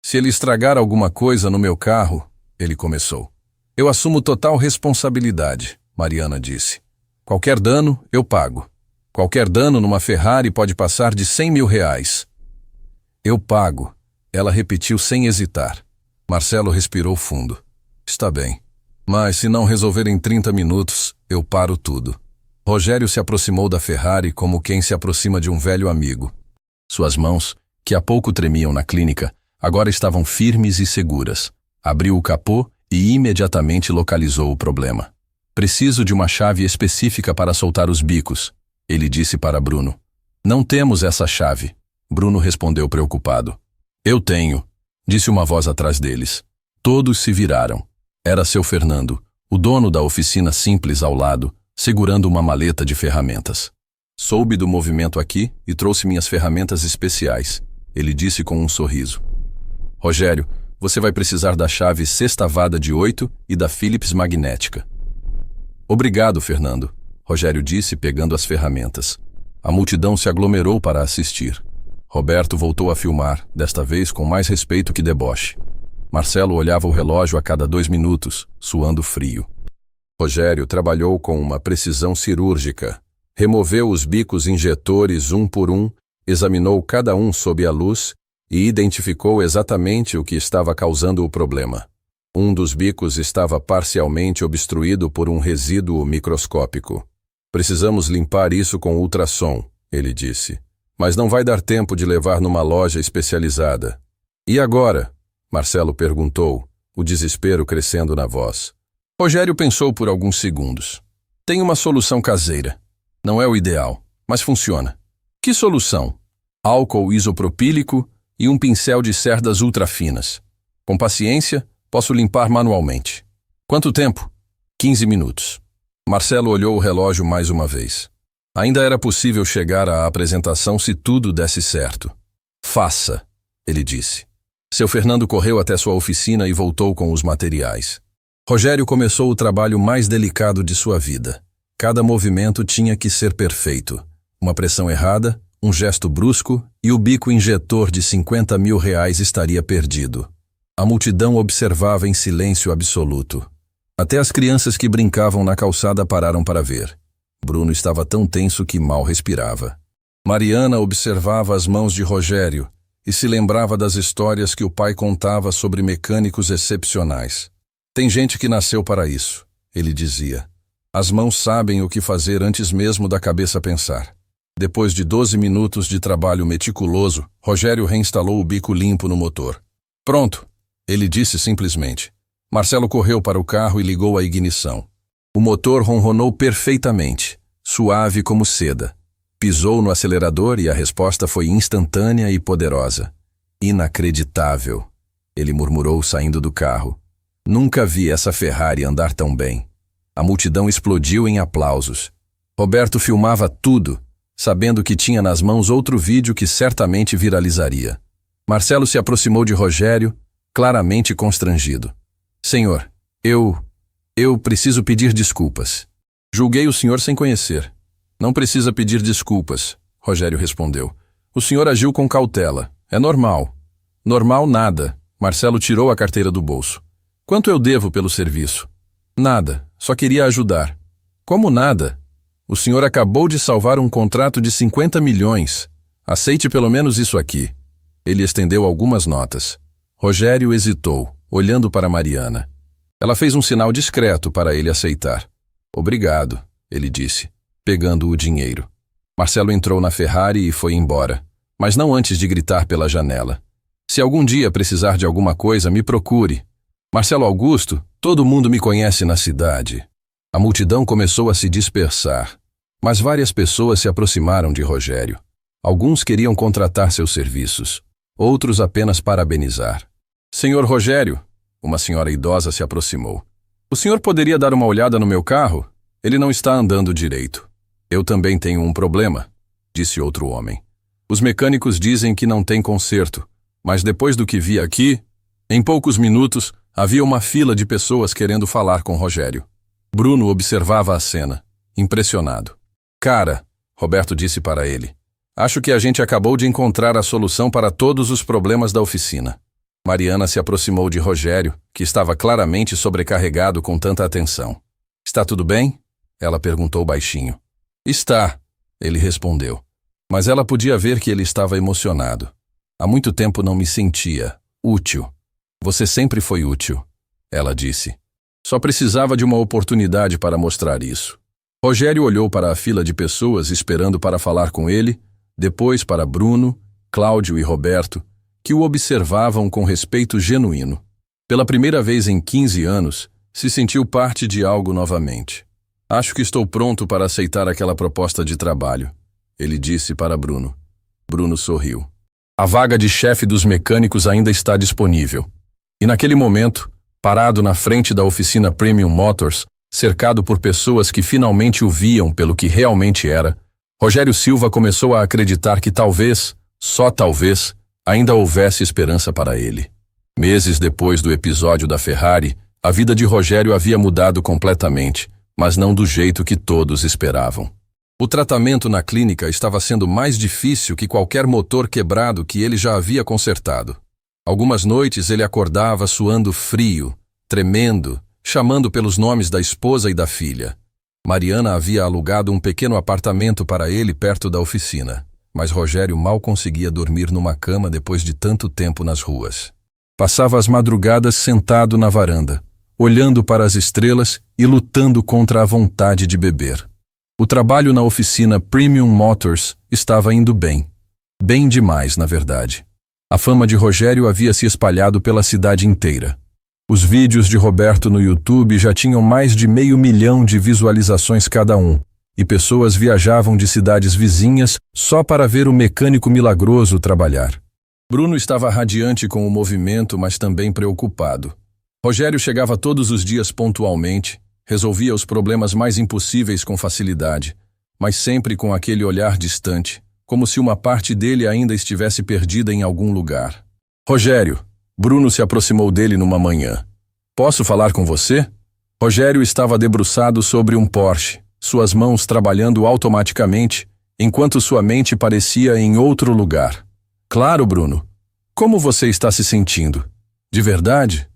Se ele estragar alguma coisa no meu carro, ele começou. Eu assumo total responsabilidade, Mariana disse. Qualquer dano, eu pago. Qualquer dano numa Ferrari pode passar de 100 mil reais. Eu pago, ela repetiu sem hesitar. Marcelo respirou fundo. Está bem. Mas se não resolver em 30 minutos, eu paro tudo. Rogério se aproximou da Ferrari como quem se aproxima de um velho amigo. Suas mãos, que há pouco tremiam na clínica, agora estavam firmes e seguras. Abriu o capô e imediatamente localizou o problema. Preciso de uma chave específica para soltar os bicos, ele disse para Bruno. Não temos essa chave, Bruno respondeu preocupado. Eu tenho, disse uma voz atrás deles. Todos se viraram. Era seu Fernando, O dono da oficina simples ao lado, segurando uma maleta de ferramentas. Soube do movimento aqui e trouxe minhas ferramentas especiais, ele disse com um sorriso. Rogério, você vai precisar da chave sextavada de 8 e da Phillips magnética. Obrigado, Fernando, Rogério disse pegando as ferramentas. A multidão se aglomerou para assistir. Roberto voltou a filmar, desta vez com mais respeito que deboche. Marcelo olhava o relógio a cada 2 minutos, suando frio. Rogério trabalhou com uma precisão cirúrgica. Removeu os bicos injetores um por um, examinou cada um sob a luz e identificou exatamente o que estava causando o problema. Um dos bicos estava parcialmente obstruído por um resíduo microscópico. Precisamos limpar isso com ultrassom, ele disse. Mas não vai dar tempo de levar numa loja especializada. E agora? Marcelo perguntou, o desespero crescendo na voz. Rogério pensou por alguns segundos. Tem uma solução caseira. Não é o ideal, mas funciona. Que solução? Álcool isopropílico e um pincel de cerdas ultrafinas. Com paciência, posso limpar manualmente. Quanto tempo? 15 minutos. Marcelo olhou o relógio mais uma vez. Ainda era possível chegar à apresentação se tudo desse certo. Faça, ele disse. Seu Fernando correu até sua oficina e voltou com os materiais. Rogério começou o trabalho mais delicado de sua vida. Cada movimento tinha que ser perfeito. Uma pressão errada, um gesto brusco e o bico injetor de R$50 mil estaria perdido. A multidão observava em silêncio absoluto. Até as crianças que brincavam na calçada pararam para ver. Bruno estava tão tenso que mal respirava. Mariana observava as mãos de Rogério e se lembrava das histórias que o pai contava sobre mecânicos excepcionais. Tem gente que nasceu para isso, ele dizia. As mãos sabem o que fazer antes mesmo da cabeça pensar. Depois de 12 minutos de trabalho meticuloso, Rogério reinstalou o bico limpo no motor. Pronto, ele disse simplesmente. Marcelo correu para o carro e ligou a ignição. O motor ronronou perfeitamente, suave como seda. Pisou no acelerador e a resposta foi instantânea e poderosa. Inacreditável, ele murmurou saindo do carro. Nunca vi essa Ferrari andar tão bem. A multidão explodiu em aplausos. Roberto filmava tudo, sabendo que tinha nas mãos outro vídeo que certamente viralizaria. Marcelo se aproximou de Rogério, claramente constrangido. Senhor, eu preciso pedir desculpas. Julguei o senhor sem conhecer. Não precisa pedir desculpas, Rogério respondeu. O senhor agiu com cautela. É normal. Normal nada. Marcelo tirou a carteira do bolso. Quanto eu devo pelo serviço? Nada. Só queria ajudar. Como nada? O senhor acabou de salvar um contrato de 50 milhões. Aceite pelo menos isso aqui. Ele estendeu algumas notas. Rogério hesitou, olhando para Mariana. Ela fez um sinal discreto para ele aceitar. Obrigado, ele disse, pegando o dinheiro. Marcelo entrou na Ferrari e foi embora, mas não antes de gritar pela janela. Se algum dia precisar de alguma coisa, me procure. Marcelo Augusto, todo mundo me conhece na cidade. A multidão começou a se dispersar, mas várias pessoas se aproximaram de Rogério. Alguns queriam contratar seus serviços, outros apenas parabenizar. Senhor Rogério, uma senhora idosa se aproximou. O senhor poderia dar uma olhada no meu carro? Ele não está andando direito. Eu também tenho um problema, disse outro homem. Os mecânicos dizem que não tem conserto, mas depois do que vi aqui, em poucos minutos, havia uma fila de pessoas querendo falar com Rogério. Bruno observava a cena, impressionado. Cara, Roberto disse para ele, acho que a gente acabou de encontrar a solução para todos os problemas da oficina. Mariana se aproximou de Rogério, que estava claramente sobrecarregado com tanta atenção. Está tudo bem? Ela perguntou baixinho. Está, ele respondeu. Mas ela podia ver que ele estava emocionado. Há muito tempo não me sentia útil. Você sempre foi útil, ela disse. Só precisava de uma oportunidade para mostrar isso. Rogério olhou para a fila de pessoas esperando para falar com ele, depois para Bruno, Cláudio e Roberto, que o observavam com respeito genuíno. Pela primeira vez em 15 anos, se sentiu parte de algo novamente. Acho que estou pronto para aceitar aquela proposta de trabalho, ele disse para Bruno. Bruno sorriu. A vaga de chefe dos mecânicos ainda está disponível. E naquele momento, Parado na frente da oficina Premium Motors, cercado por pessoas que finalmente o viam pelo que realmente era, Rogério Silva começou a acreditar que talvez, só talvez, ainda houvesse esperança para ele. Meses depois do episódio da Ferrari, a vida de Rogério havia mudado completamente, mas não do jeito que todos esperavam. O tratamento na clínica estava sendo mais difícil que qualquer motor quebrado que ele já havia consertado. Algumas noites ele acordava suando frio, tremendo, chamando pelos nomes da esposa e da filha. Mariana havia alugado um pequeno apartamento para ele perto da oficina, mas Rogério mal conseguia dormir numa cama depois de tanto tempo nas ruas. Passava as madrugadas sentado na varanda, olhando para as estrelas e lutando contra a vontade de beber. O trabalho na oficina Premium Motors estava indo bem. Bem demais, na verdade. A fama de Rogério havia se espalhado pela cidade inteira. Os vídeos de Roberto no YouTube já tinham mais de 500 mil de visualizações cada um, e pessoas viajavam de cidades vizinhas só para ver o mecânico milagroso trabalhar. Bruno estava radiante com o movimento, mas também preocupado. Rogério chegava todos os dias pontualmente, resolvia os problemas mais impossíveis com facilidade, mas sempre com aquele olhar distante, como se uma parte dele ainda estivesse perdida em algum lugar. Rogério, Bruno se aproximou dele numa manhã. Posso falar com você? Rogério estava debruçado sobre um Porsche, suas mãos trabalhando automaticamente, enquanto sua mente parecia em outro lugar. Claro, Bruno. Como você está se sentindo? De verdade?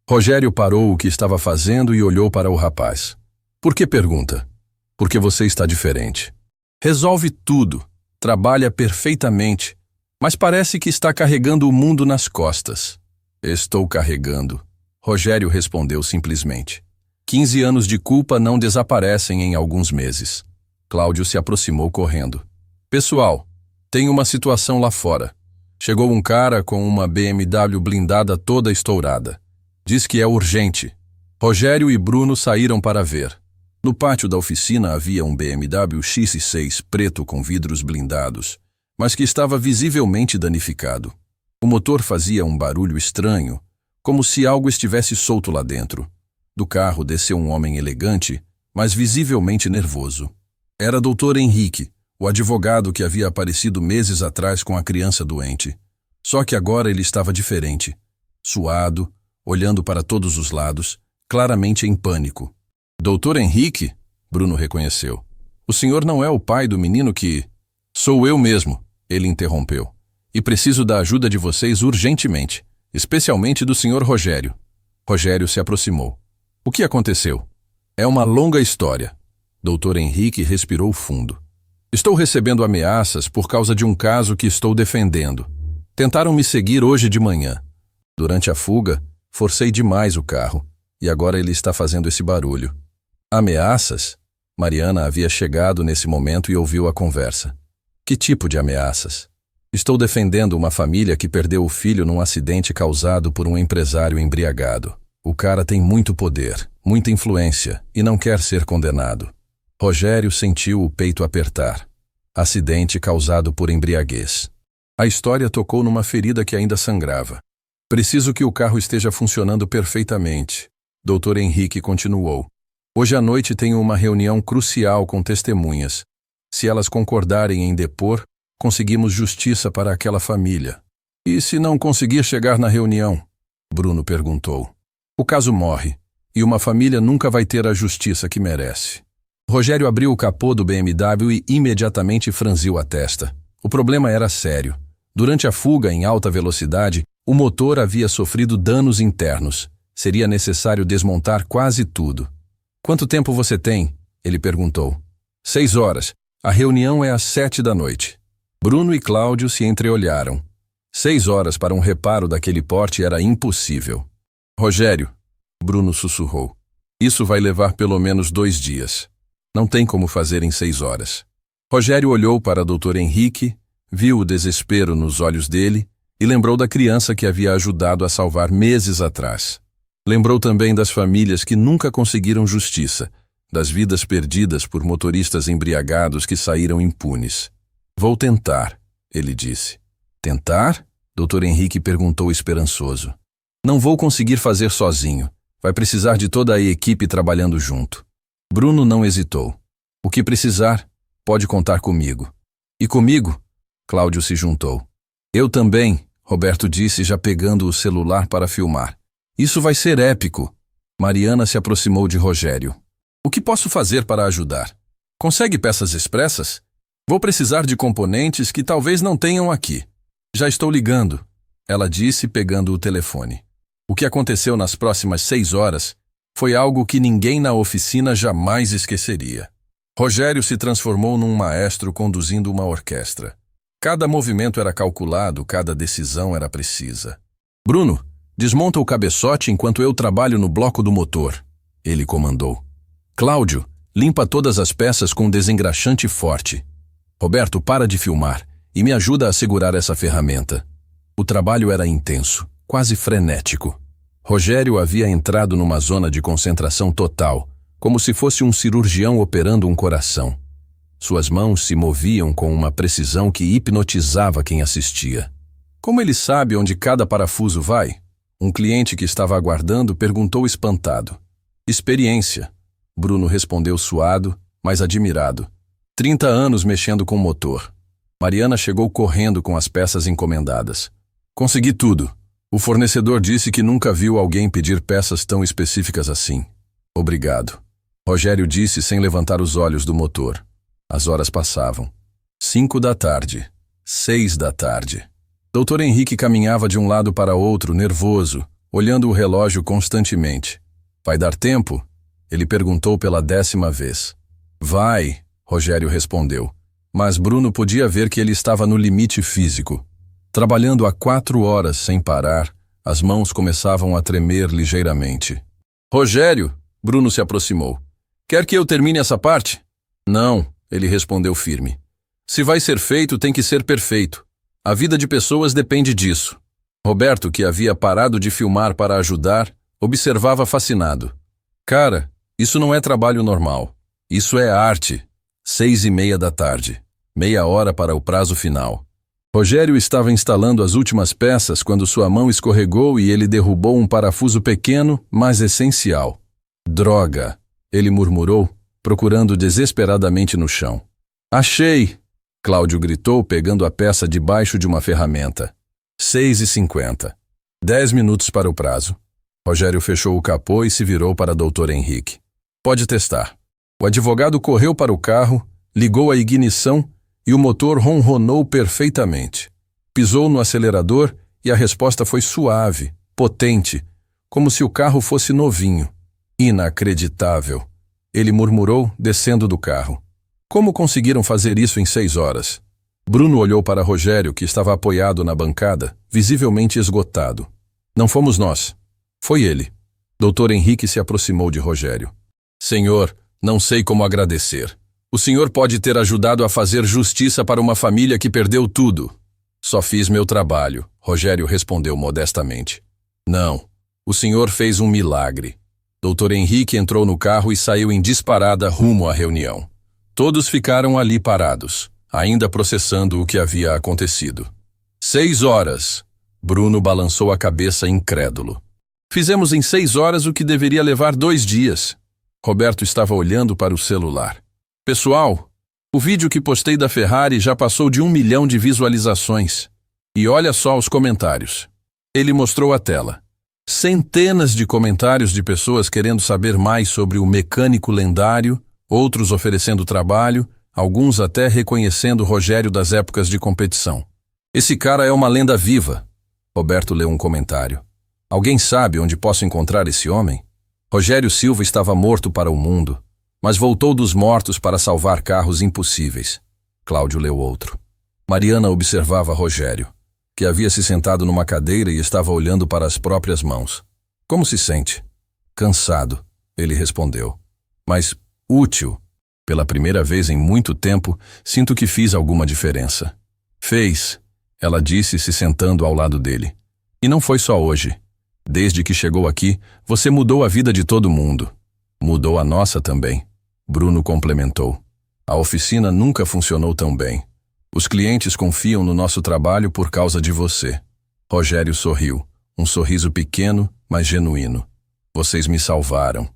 Rogério parou o que estava fazendo e olhou para o rapaz. Por que pergunta? Porque você está diferente. Resolve tudo, trabalha perfeitamente, mas parece que está carregando o mundo nas costas. Estou carregando. Rogério respondeu simplesmente. 15 anos de culpa não desaparecem em alguns meses. Cláudio se aproximou correndo. Pessoal, tem uma situação lá fora. Chegou um cara com uma BMW blindada toda estourada. Diz que é urgente. Rogério e Bruno saíram para ver. No pátio da oficina havia um BMW X6 preto com vidros blindados, mas que estava visivelmente danificado. O motor fazia um barulho estranho, como se algo estivesse solto lá dentro. Do carro desceu um homem elegante, mas visivelmente nervoso. Era Dr. Henrique, o advogado que havia aparecido meses atrás com a criança doente. Só que agora ele estava diferente, suado, olhando para todos os lados, claramente em pânico. Doutor Henrique? Bruno reconheceu. O senhor não é o pai do menino que... Sou eu mesmo, ele interrompeu. E preciso da ajuda de vocês urgentemente, especialmente do senhor Rogério. Rogério se aproximou. O que aconteceu? É uma longa história. Doutor Henrique respirou fundo. Estou recebendo ameaças por causa de um caso que estou defendendo. Tentaram me seguir hoje de manhã. Durante a fuga, forcei demais o carro, e agora ele está fazendo esse barulho. Ameaças? Mariana havia chegado nesse momento e ouviu a conversa. Que tipo de ameaças? Estou defendendo uma família que perdeu o filho num acidente causado por um empresário embriagado. O cara tem muito poder, muita influência e não quer ser condenado. Rogério sentiu o peito apertar. Acidente causado por embriaguez. A história tocou numa ferida que ainda sangrava. Preciso que o carro esteja funcionando perfeitamente. Dr. Henrique continuou. Hoje à noite tenho uma reunião crucial com testemunhas. Se elas concordarem em depor, conseguimos justiça para aquela família. E se não conseguir chegar na reunião? Bruno perguntou. O caso morre, e uma família nunca vai ter a justiça que merece. Rogério abriu o capô do BMW e imediatamente franziu a testa. O problema era sério. Durante a fuga em alta velocidade, o motor havia sofrido danos internos. Seria necessário desmontar quase tudo. Quanto tempo você tem? Ele perguntou. 6 horas. A reunião é às 7 da noite. Bruno e Cláudio se entreolharam. 6 horas para um reparo daquele porte era impossível. Rogério, Bruno sussurrou. Isso vai levar pelo menos 2 dias. Não tem como fazer em 6 horas. Rogério olhou para Dr. Henrique, viu o desespero nos olhos dele e lembrou da criança que havia ajudado a salvar meses atrás. Lembrou também das famílias que nunca conseguiram justiça, das vidas perdidas por motoristas embriagados que saíram impunes. Vou tentar, ele disse. Tentar? Dr. Henrique perguntou esperançoso. Não vou conseguir fazer sozinho. Vai precisar de toda a equipe trabalhando junto. Bruno não hesitou. O que precisar, pode contar comigo. E comigo? Cláudio se juntou. Eu também, Roberto disse, já pegando o celular para filmar. Isso vai ser épico. Mariana se aproximou de Rogério. O que posso fazer para ajudar? Consegue peças expressas? Vou precisar de componentes que talvez não tenham aqui. Já estou ligando, ela disse, pegando o telefone. O que aconteceu nas próximas 6 horas foi algo que ninguém na oficina jamais esqueceria. Rogério se transformou num maestro conduzindo uma orquestra. Cada movimento era calculado, cada decisão era precisa. Bruno, desmonta o cabeçote enquanto eu trabalho no bloco do motor, ele comandou. Cláudio, limpa todas as peças com desengraxante forte. Roberto, para de filmar e me ajuda a segurar essa ferramenta. O trabalho era intenso, quase frenético. Rogério havia entrado numa zona de concentração total, como se fosse um cirurgião operando um coração. Suas mãos se moviam com uma precisão que hipnotizava quem assistia. Como ele sabe onde cada parafuso vai? Um cliente que estava aguardando perguntou espantado. Experiência, Bruno respondeu suado, mas admirado. 30 anos mexendo com motor. Mariana chegou correndo com as peças encomendadas. Consegui tudo. O fornecedor disse que nunca viu alguém pedir peças tão específicas assim. Obrigado. Rogério disse sem levantar os olhos do motor. As horas passavam. 5 da tarde. 6 da tarde. Dr. Henrique caminhava de um lado para outro, nervoso, olhando o relógio constantemente. Vai dar tempo? Ele perguntou pela 10ª vez. Vai, Rogério respondeu. Mas Bruno podia ver que ele estava no limite físico. Trabalhando há 4 horas sem parar, as mãos começavam a tremer ligeiramente. Rogério, Bruno se aproximou. Quer que eu termine essa parte? Não, ele respondeu firme. Se vai ser feito, tem que ser perfeito. A vida de pessoas depende disso. Roberto, que havia parado de filmar para ajudar, observava fascinado. Cara, isso não é trabalho normal. Isso é arte. 6:30 da tarde. Meia hora para o prazo final. Rogério estava instalando as últimas peças quando sua mão escorregou e ele derrubou um parafuso pequeno, mas essencial. Droga, ele murmurou, procurando desesperadamente no chão. Achei! Cláudio gritou, pegando a peça debaixo de uma ferramenta. 6:50. 10 minutos para o prazo. Rogério fechou o capô e se virou para Dr. Henrique. Pode testar. O advogado correu para o carro, ligou a ignição e o motor ronronou perfeitamente. Pisou no acelerador e a resposta foi suave, potente, como se o carro fosse novinho. Inacreditável, ele murmurou, descendo do carro. Como conseguiram fazer isso em 6 horas? Bruno olhou para Rogério, que estava apoiado na bancada, visivelmente esgotado. Não fomos nós. Foi ele. Dr. Henrique se aproximou de Rogério. Senhor, não sei como agradecer. O senhor pode ter ajudado a fazer justiça para uma família que perdeu tudo. Só fiz meu trabalho, Rogério respondeu modestamente. Não, o senhor fez um milagre. Dr. Henrique entrou no carro e saiu em disparada rumo à reunião. Todos ficaram ali parados, ainda processando o que havia acontecido. 6 horas. Bruno balançou a cabeça incrédulo. Fizemos em 6 horas o que deveria levar 2 dias. Roberto estava olhando para o celular. Pessoal, o vídeo que postei da Ferrari já passou de 1 milhão de visualizações. E olha só os comentários. Ele mostrou a tela. Centenas de comentários de pessoas querendo saber mais sobre o mecânico lendário, outros oferecendo trabalho, alguns até reconhecendo Rogério das épocas de competição. Esse cara é uma lenda viva. Roberto leu um comentário. Alguém sabe onde posso encontrar esse homem? Rogério Silva estava morto para o mundo, mas voltou dos mortos para salvar carros impossíveis. Cláudio leu outro. Mariana observava Rogério, que havia se sentado numa cadeira e estava olhando para as próprias mãos. Como se sente? Cansado, ele respondeu. Mas útil. Pela primeira vez em muito tempo, sinto que fiz alguma diferença. Fez, ela disse, se sentando ao lado dele. E não foi só hoje. Desde que chegou aqui, você mudou a vida de todo mundo. Mudou a nossa também. Bruno complementou. A oficina nunca funcionou tão bem. Os clientes confiam no nosso trabalho por causa de você. Rogério sorriu, um sorriso pequeno, mas genuíno. Vocês me salvaram.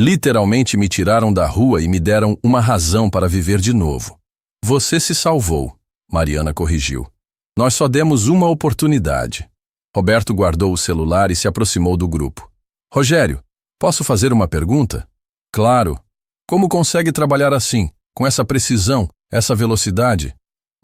Literalmente me tiraram da rua e me deram uma razão para viver de novo. Você se salvou, Mariana corrigiu. Nós só demos uma oportunidade. Roberto guardou o celular e se aproximou do grupo. Rogério, posso fazer uma pergunta? Claro. Como consegue trabalhar assim, com essa precisão, essa velocidade?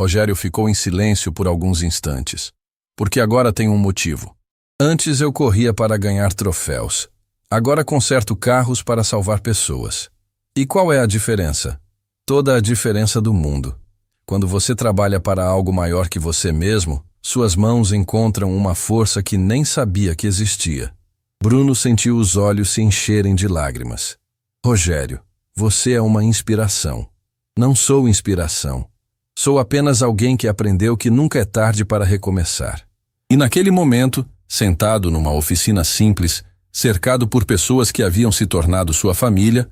Rogério ficou em silêncio por alguns instantes. Porque agora tem um motivo. Antes eu corria para ganhar troféus. Agora conserto carros para salvar pessoas. E qual é a diferença? Toda a diferença do mundo. Quando você trabalha para algo maior que você mesmo, suas mãos encontram uma força que nem sabia que existia. Bruno sentiu os olhos se encherem de lágrimas. Rogério, você é uma inspiração. Não sou inspiração. Sou apenas alguém que aprendeu que nunca é tarde para recomeçar. E naquele momento, sentado numa oficina simples, cercado por pessoas que haviam se tornado sua família,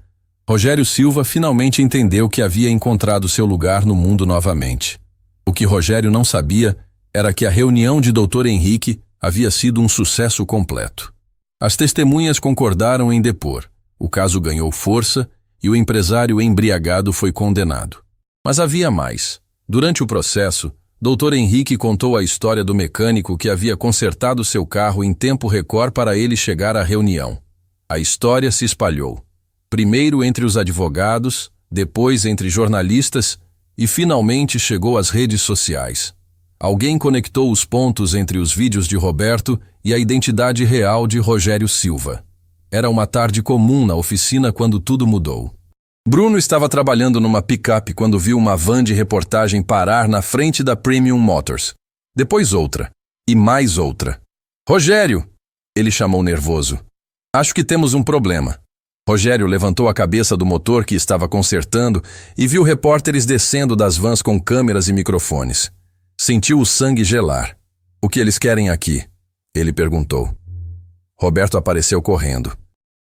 Rogério Silva finalmente entendeu que havia encontrado seu lugar no mundo novamente. O que Rogério não sabia era que a reunião de Dr. Henrique havia sido um sucesso completo. As testemunhas concordaram em depor, o caso ganhou força e o empresário embriagado foi condenado. Mas havia mais. Durante o processo, Dr. Henrique contou a história do mecânico que havia consertado seu carro em tempo recorde para ele chegar à reunião. A história se espalhou. Primeiro entre os advogados, depois entre jornalistas e finalmente chegou às redes sociais. Alguém conectou os pontos entre os vídeos de Roberto e a identidade real de Rogério Silva. Era uma tarde comum na oficina quando tudo mudou. Bruno estava trabalhando numa picape quando viu uma van de reportagem parar na frente da Premium Motors. Depois outra. E mais outra. Rogério! Ele chamou nervoso. Acho que temos um problema. Rogério levantou a cabeça do motor que estava consertando e viu repórteres descendo das vans com câmeras e microfones. Sentiu o sangue gelar. O que eles querem aqui? Ele perguntou. Roberto apareceu correndo.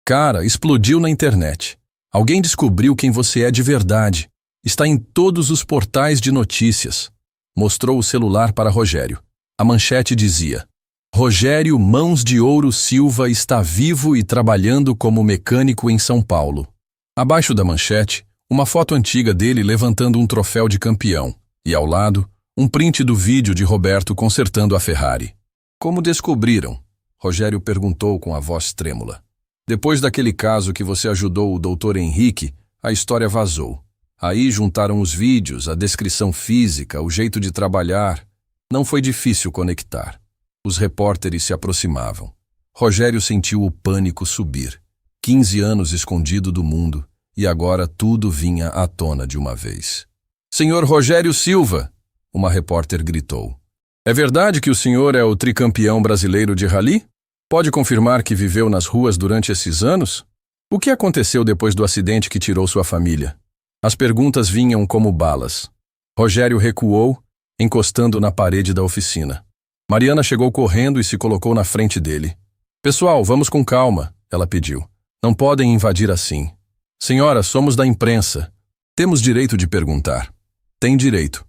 Cara, explodiu na internet. Alguém descobriu quem você é de verdade. Está em todos os portais de notícias. Mostrou o celular para Rogério. A manchete dizia: Rogério Mãos de Ouro Silva está vivo e trabalhando como mecânico em São Paulo. Abaixo da manchete, uma foto antiga dele levantando um troféu de campeão. E ao lado, um print do vídeo de Roberto consertando a Ferrari. Como descobriram? Rogério perguntou com a voz trêmula. Depois daquele caso que você ajudou o Dr. Henrique, a história vazou. Aí juntaram os vídeos, a descrição física, o jeito de trabalhar. Não foi difícil conectar. Os repórteres se aproximavam. Rogério sentiu o pânico subir. 15 anos escondido do mundo, e agora tudo vinha à tona de uma vez. Senhor Rogério Silva! Uma repórter gritou. É verdade que o senhor é o tricampeão brasileiro de rally? Pode confirmar que viveu nas ruas durante esses anos? O que aconteceu depois do acidente que tirou sua família? As perguntas vinham como balas. Rogério recuou, encostando na parede da oficina. Mariana chegou correndo e se colocou na frente dele. Pessoal, vamos com calma, ela pediu. Não podem invadir assim. Senhora, somos da imprensa. Temos direito de perguntar. Tem direito.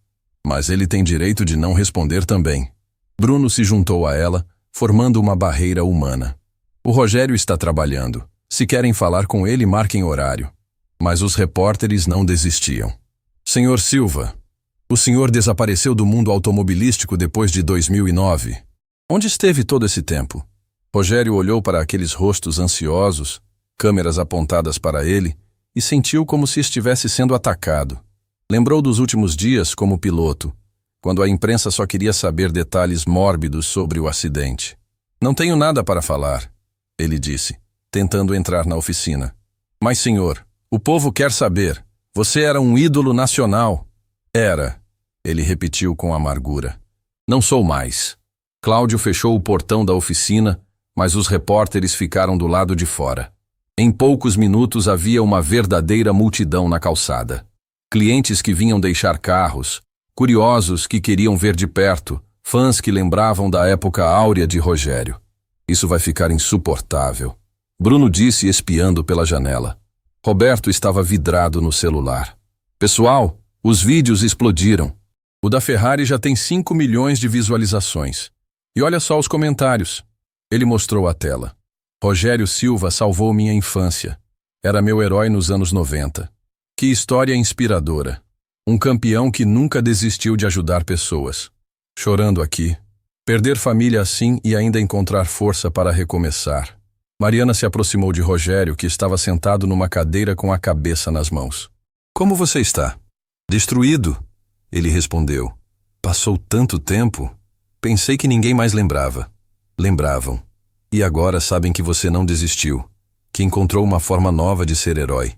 Mas ele tem direito de não responder também. Bruno se juntou a ela, formando uma barreira humana. O Rogério está trabalhando. Se querem falar com ele, marquem horário. Mas os repórteres não desistiam. Senhor Silva, o senhor desapareceu do mundo automobilístico depois de 2009. Onde esteve todo esse tempo? Rogério olhou para aqueles rostos ansiosos, câmeras apontadas para ele, e sentiu como se estivesse sendo atacado. Lembrou dos últimos dias como piloto, quando a imprensa só queria saber detalhes mórbidos sobre o acidente. Não tenho nada para falar, ele disse, tentando entrar na oficina. Mas, senhor, o povo quer saber. Você era um ídolo nacional. Era, ele repetiu com amargura. Não sou mais. Cláudio fechou o portão da oficina, mas os repórteres ficaram do lado de fora. Em poucos minutos havia uma verdadeira multidão na calçada. Clientes que vinham deixar carros, curiosos que queriam ver de perto, fãs que lembravam da época áurea de Rogério. Isso vai ficar insuportável, Bruno disse espiando pela janela. Roberto estava vidrado no celular. Pessoal, os vídeos explodiram. O da Ferrari já tem 5 milhões de visualizações. E olha só os comentários. Ele mostrou a tela. Rogério Silva salvou minha infância. Era meu herói nos anos 90. Que história inspiradora. Um campeão que nunca desistiu de ajudar pessoas. Chorando aqui. Perder família assim e ainda encontrar força para recomeçar. Mariana se aproximou de Rogério, que estava sentado numa cadeira com a cabeça nas mãos. Como você está? Destruído, ele respondeu. Passou tanto tempo. Pensei que ninguém mais lembrava. Lembravam. E agora sabem que você não desistiu. Que encontrou uma forma nova de ser herói.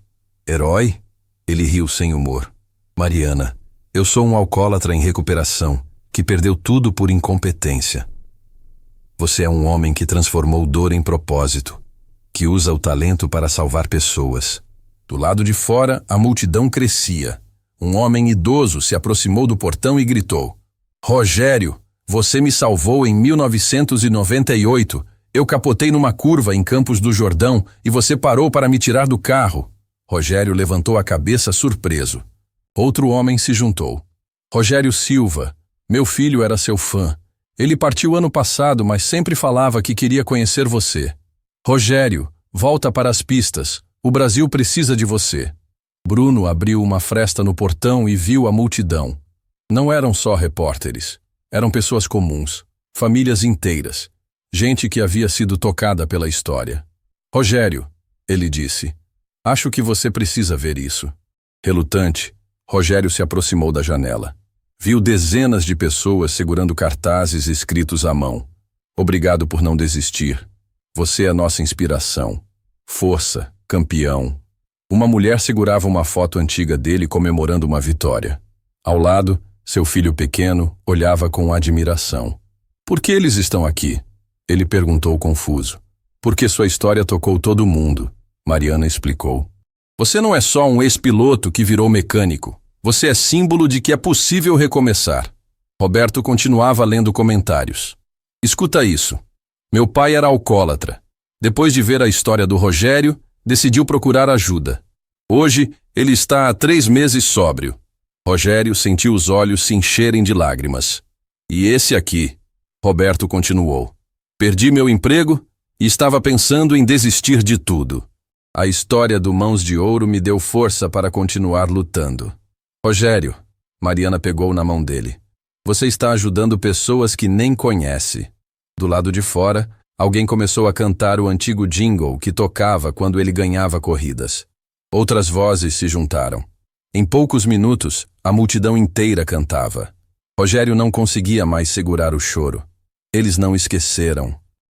Herói? Ele riu sem humor. Mariana, eu sou um alcoólatra em recuperação, que perdeu tudo por incompetência. Você é um homem que transformou dor em propósito, que usa o talento para salvar pessoas. Do lado de fora, a multidão crescia. Um homem idoso se aproximou do portão e gritou: Rogério, você me salvou em 1998. Eu capotei numa curva em Campos do Jordão e você parou para me tirar do carro. Rogério levantou a cabeça surpreso. Outro homem se juntou. Rogério Silva, meu filho era seu fã. Ele partiu ano passado, mas sempre falava que queria conhecer você. Rogério, volta para as pistas. O Brasil precisa de você. Bruno abriu uma fresta no portão e viu a multidão. Não eram só repórteres. Eram pessoas comuns, famílias inteiras. Gente que havia sido tocada pela história. Rogério, ele disse, acho que você precisa ver isso. Relutante, Rogério se aproximou da janela. Viu dezenas de pessoas segurando cartazes escritos à mão. Obrigado por não desistir. Você é nossa inspiração. Força, campeão. Uma mulher segurava uma foto antiga dele comemorando uma vitória. Ao lado, seu filho pequeno olhava com admiração. Por que eles estão aqui? Ele perguntou confuso. Porque sua história tocou todo mundo, Mariana explicou. Você não é só um ex-piloto que virou mecânico. Você é símbolo de que é possível recomeçar. Roberto continuava lendo comentários. Escuta isso. Meu pai era alcoólatra. Depois de ver a história do Rogério, decidiu procurar ajuda. Hoje, ele está há 3 meses sóbrio. Rogério sentiu os olhos se encherem de lágrimas. E esse aqui, Roberto continuou. Perdi meu emprego e estava pensando em desistir de tudo. A história do Mãos de Ouro me deu força para continuar lutando. Rogério, Mariana pegou na mão dele. Você está ajudando pessoas que nem conhece. Do lado de fora, alguém começou a cantar o antigo jingle que tocava quando ele ganhava corridas. Outras vozes se juntaram. Em poucos minutos, a multidão inteira cantava. Rogério não conseguia mais segurar o choro. Eles não esqueceram.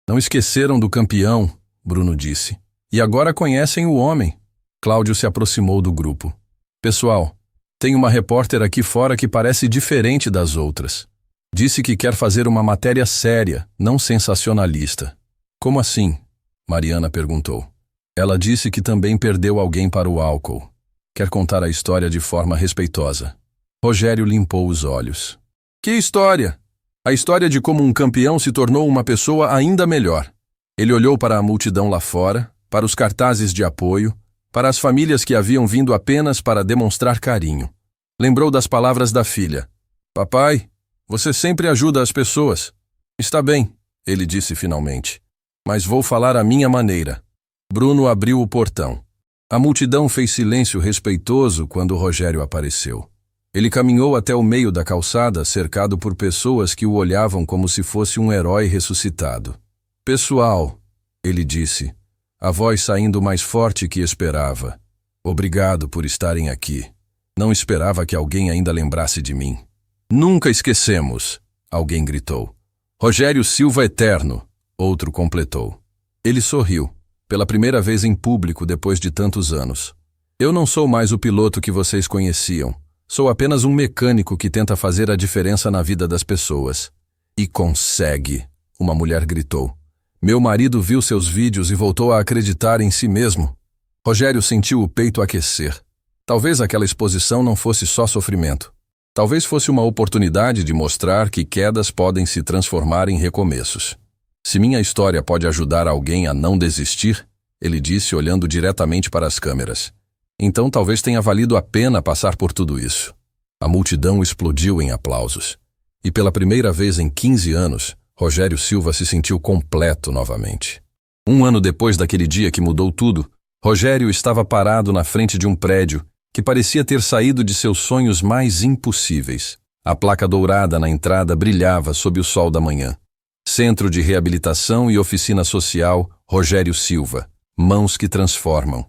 Não esqueceram do campeão, Bruno disse. E agora conhecem o homem. Cláudio se aproximou do grupo. Pessoal, tem uma repórter aqui fora que parece diferente das outras. Disse que quer fazer uma matéria séria, não sensacionalista. Como assim? Mariana perguntou. Ela disse que também perdeu alguém para o álcool. Quer contar a história de forma respeitosa. Rogério limpou os olhos. Que história? A história de como um campeão se tornou uma pessoa ainda melhor. Ele olhou para a multidão lá fora, para os cartazes de apoio, para as famílias que haviam vindo apenas para demonstrar carinho. Lembrou das palavras da filha. Papai, você sempre ajuda as pessoas. Está bem, ele disse finalmente. Mas vou falar à minha maneira. Bruno abriu o portão. A multidão fez silêncio respeitoso quando Rogério apareceu. Ele caminhou até o meio da calçada, cercado por pessoas que o olhavam como se fosse um herói ressuscitado. Pessoal, ele disse, a voz saindo mais forte que esperava. Obrigado por estarem aqui. Não esperava que alguém ainda lembrasse de mim. Nunca esquecemos, alguém gritou. Rogério Silva eterno, outro completou. Ele sorriu, pela primeira vez em público depois de tantos anos. Eu não sou mais o piloto que vocês conheciam. Sou apenas um mecânico que tenta fazer a diferença na vida das pessoas. E consegue, uma mulher gritou. Meu marido viu seus vídeos e voltou a acreditar em si mesmo. Rogério sentiu o peito aquecer. Talvez aquela exposição não fosse só sofrimento. Talvez fosse uma oportunidade de mostrar que quedas podem se transformar em recomeços. Se minha história pode ajudar alguém a não desistir, ele disse olhando diretamente para as câmeras. Então talvez tenha valido a pena passar por tudo isso. A multidão explodiu em aplausos. E pela primeira vez em 15 anos, Rogério Silva se sentiu completo novamente. Um ano depois daquele dia que mudou tudo, Rogério estava parado na frente de um prédio que parecia ter saído de seus sonhos mais impossíveis. A placa dourada na entrada brilhava sob o sol da manhã. Centro de Reabilitação e Oficina Social Rogério Silva. Mãos que transformam.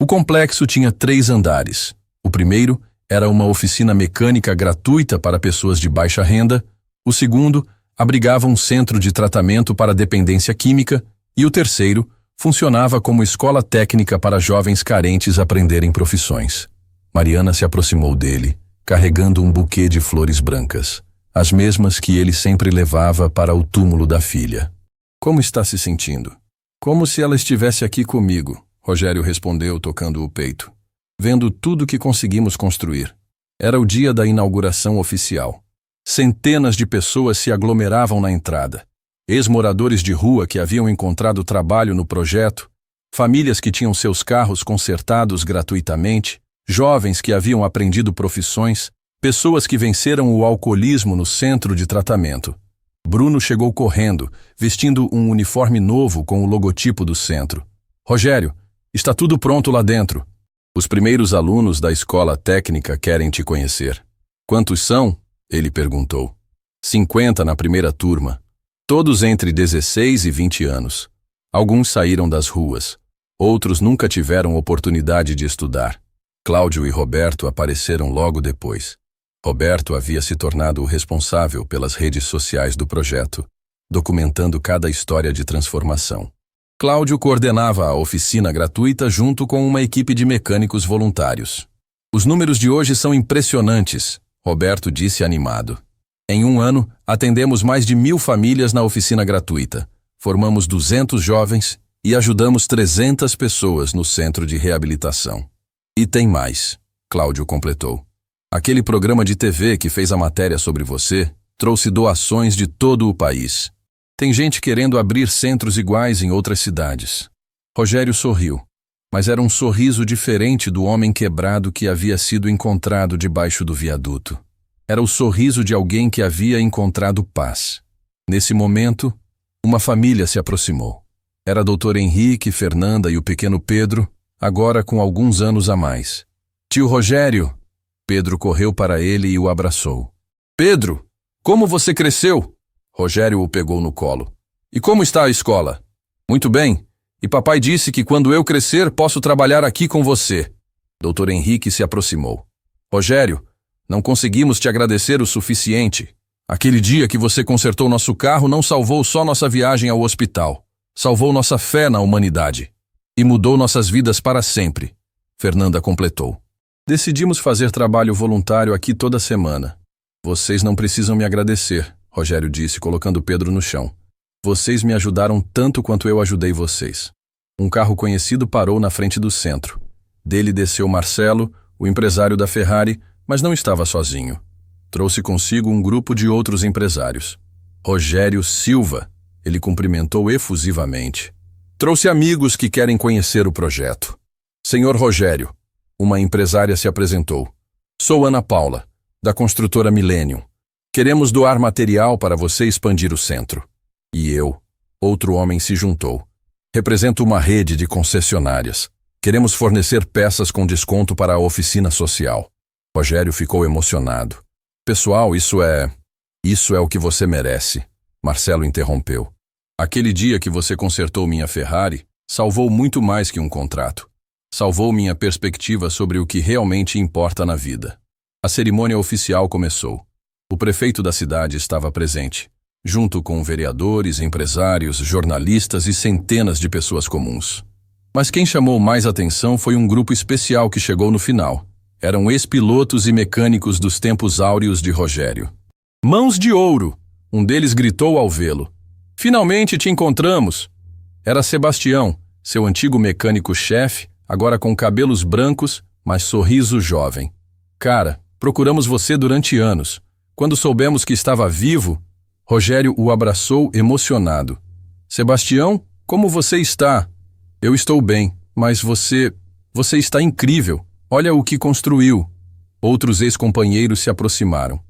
O complexo tinha 3 andares. O primeiro era uma oficina mecânica gratuita para pessoas de baixa renda. O segundo abrigava um centro de tratamento para dependência química. E o terceiro funcionava como escola técnica para jovens carentes aprenderem profissões. Mariana se aproximou dele, carregando um buquê de flores brancas, as mesmas que ele sempre levava para o túmulo da filha. Como está se sentindo? Como se ela estivesse aqui comigo, Rogério respondeu, tocando o peito. Vendo tudo que conseguimos construir. Era o dia da inauguração oficial. Centenas de pessoas se aglomeravam na entrada. Ex-moradores de rua que haviam encontrado trabalho no projeto, famílias que tinham seus carros consertados gratuitamente, jovens que haviam aprendido profissões, pessoas que venceram o alcoolismo no centro de tratamento. Bruno chegou correndo, vestindo um uniforme novo com o logotipo do centro. Rogério, está tudo pronto lá dentro. Os primeiros alunos da escola técnica querem te conhecer. Quantos são? Ele perguntou. 50 na primeira turma. Todos entre 16 e 20 anos. Alguns saíram das ruas. Outros nunca tiveram oportunidade de estudar. Cláudio e Roberto apareceram logo depois. Roberto havia se tornado o responsável pelas redes sociais do projeto, documentando cada história de transformação. Cláudio coordenava a oficina gratuita junto com uma equipe de mecânicos voluntários. Os números de hoje são impressionantes, Roberto disse animado. Em um ano, atendemos mais de 1000 famílias na oficina gratuita, formamos 200 jovens e ajudamos 300 pessoas no centro de reabilitação. E tem mais, Cláudio completou. Aquele programa de TV que fez a matéria sobre você trouxe doações de todo o país. Tem gente querendo abrir centros iguais em outras cidades. Rogério sorriu, mas era um sorriso diferente do homem quebrado que havia sido encontrado debaixo do viaduto. Era o sorriso de alguém que havia encontrado paz. Nesse momento, uma família se aproximou. Era Dr. Henrique, Fernanda e o pequeno Pedro, agora com alguns anos a mais. Tio Rogério! Pedro correu para ele e o abraçou. Pedro, como você cresceu? Rogério o pegou no colo. E como está a escola? Muito bem. E papai disse que quando eu crescer posso trabalhar aqui com você. Dr. Henrique se aproximou. Rogério, não conseguimos te agradecer o suficiente. Aquele dia que você consertou nosso carro não salvou só nossa viagem ao hospital. Salvou nossa fé na humanidade. E mudou nossas vidas para sempre. Fernanda completou. Decidimos fazer trabalho voluntário aqui toda semana. Vocês não precisam me agradecer, Rogério disse, colocando Pedro no chão. Vocês me ajudaram tanto quanto eu ajudei vocês. Um carro conhecido parou na frente do centro. Dele desceu Marcelo, o empresário da Ferrari, mas não estava sozinho. Trouxe consigo um grupo de outros empresários. Rogério Silva, ele cumprimentou efusivamente. Trouxe amigos que querem conhecer o projeto. Senhor Rogério, uma empresária se apresentou. Sou Ana Paula, da construtora Millennium. Queremos doar material para você expandir o centro. E eu, outro homem se juntou. Represento uma rede de concessionárias. Queremos fornecer peças com desconto para a oficina social. Rogério ficou emocionado. Pessoal, isso é o que você merece. Marcelo interrompeu. Aquele dia que você consertou minha Ferrari, salvou muito mais que um contrato. Salvou minha perspectiva sobre o que realmente importa na vida. A cerimônia oficial começou. O prefeito da cidade estava presente, junto com vereadores, empresários, jornalistas e centenas de pessoas comuns. Mas quem chamou mais atenção foi um grupo especial que chegou no final. Eram ex-pilotos e mecânicos dos tempos áureos de Rogério. Mãos de ouro! Um deles gritou ao vê-lo. Finalmente te encontramos! Era Sebastião, seu antigo mecânico-chefe, agora com cabelos brancos, mas sorriso jovem. Cara, procuramos você durante anos. Quando soubemos que estava vivo, Rogério o abraçou emocionado. Sebastião, como você está? Eu estou bem, mas você está incrível. Olha o que construiu. Outros ex-companheiros se aproximaram.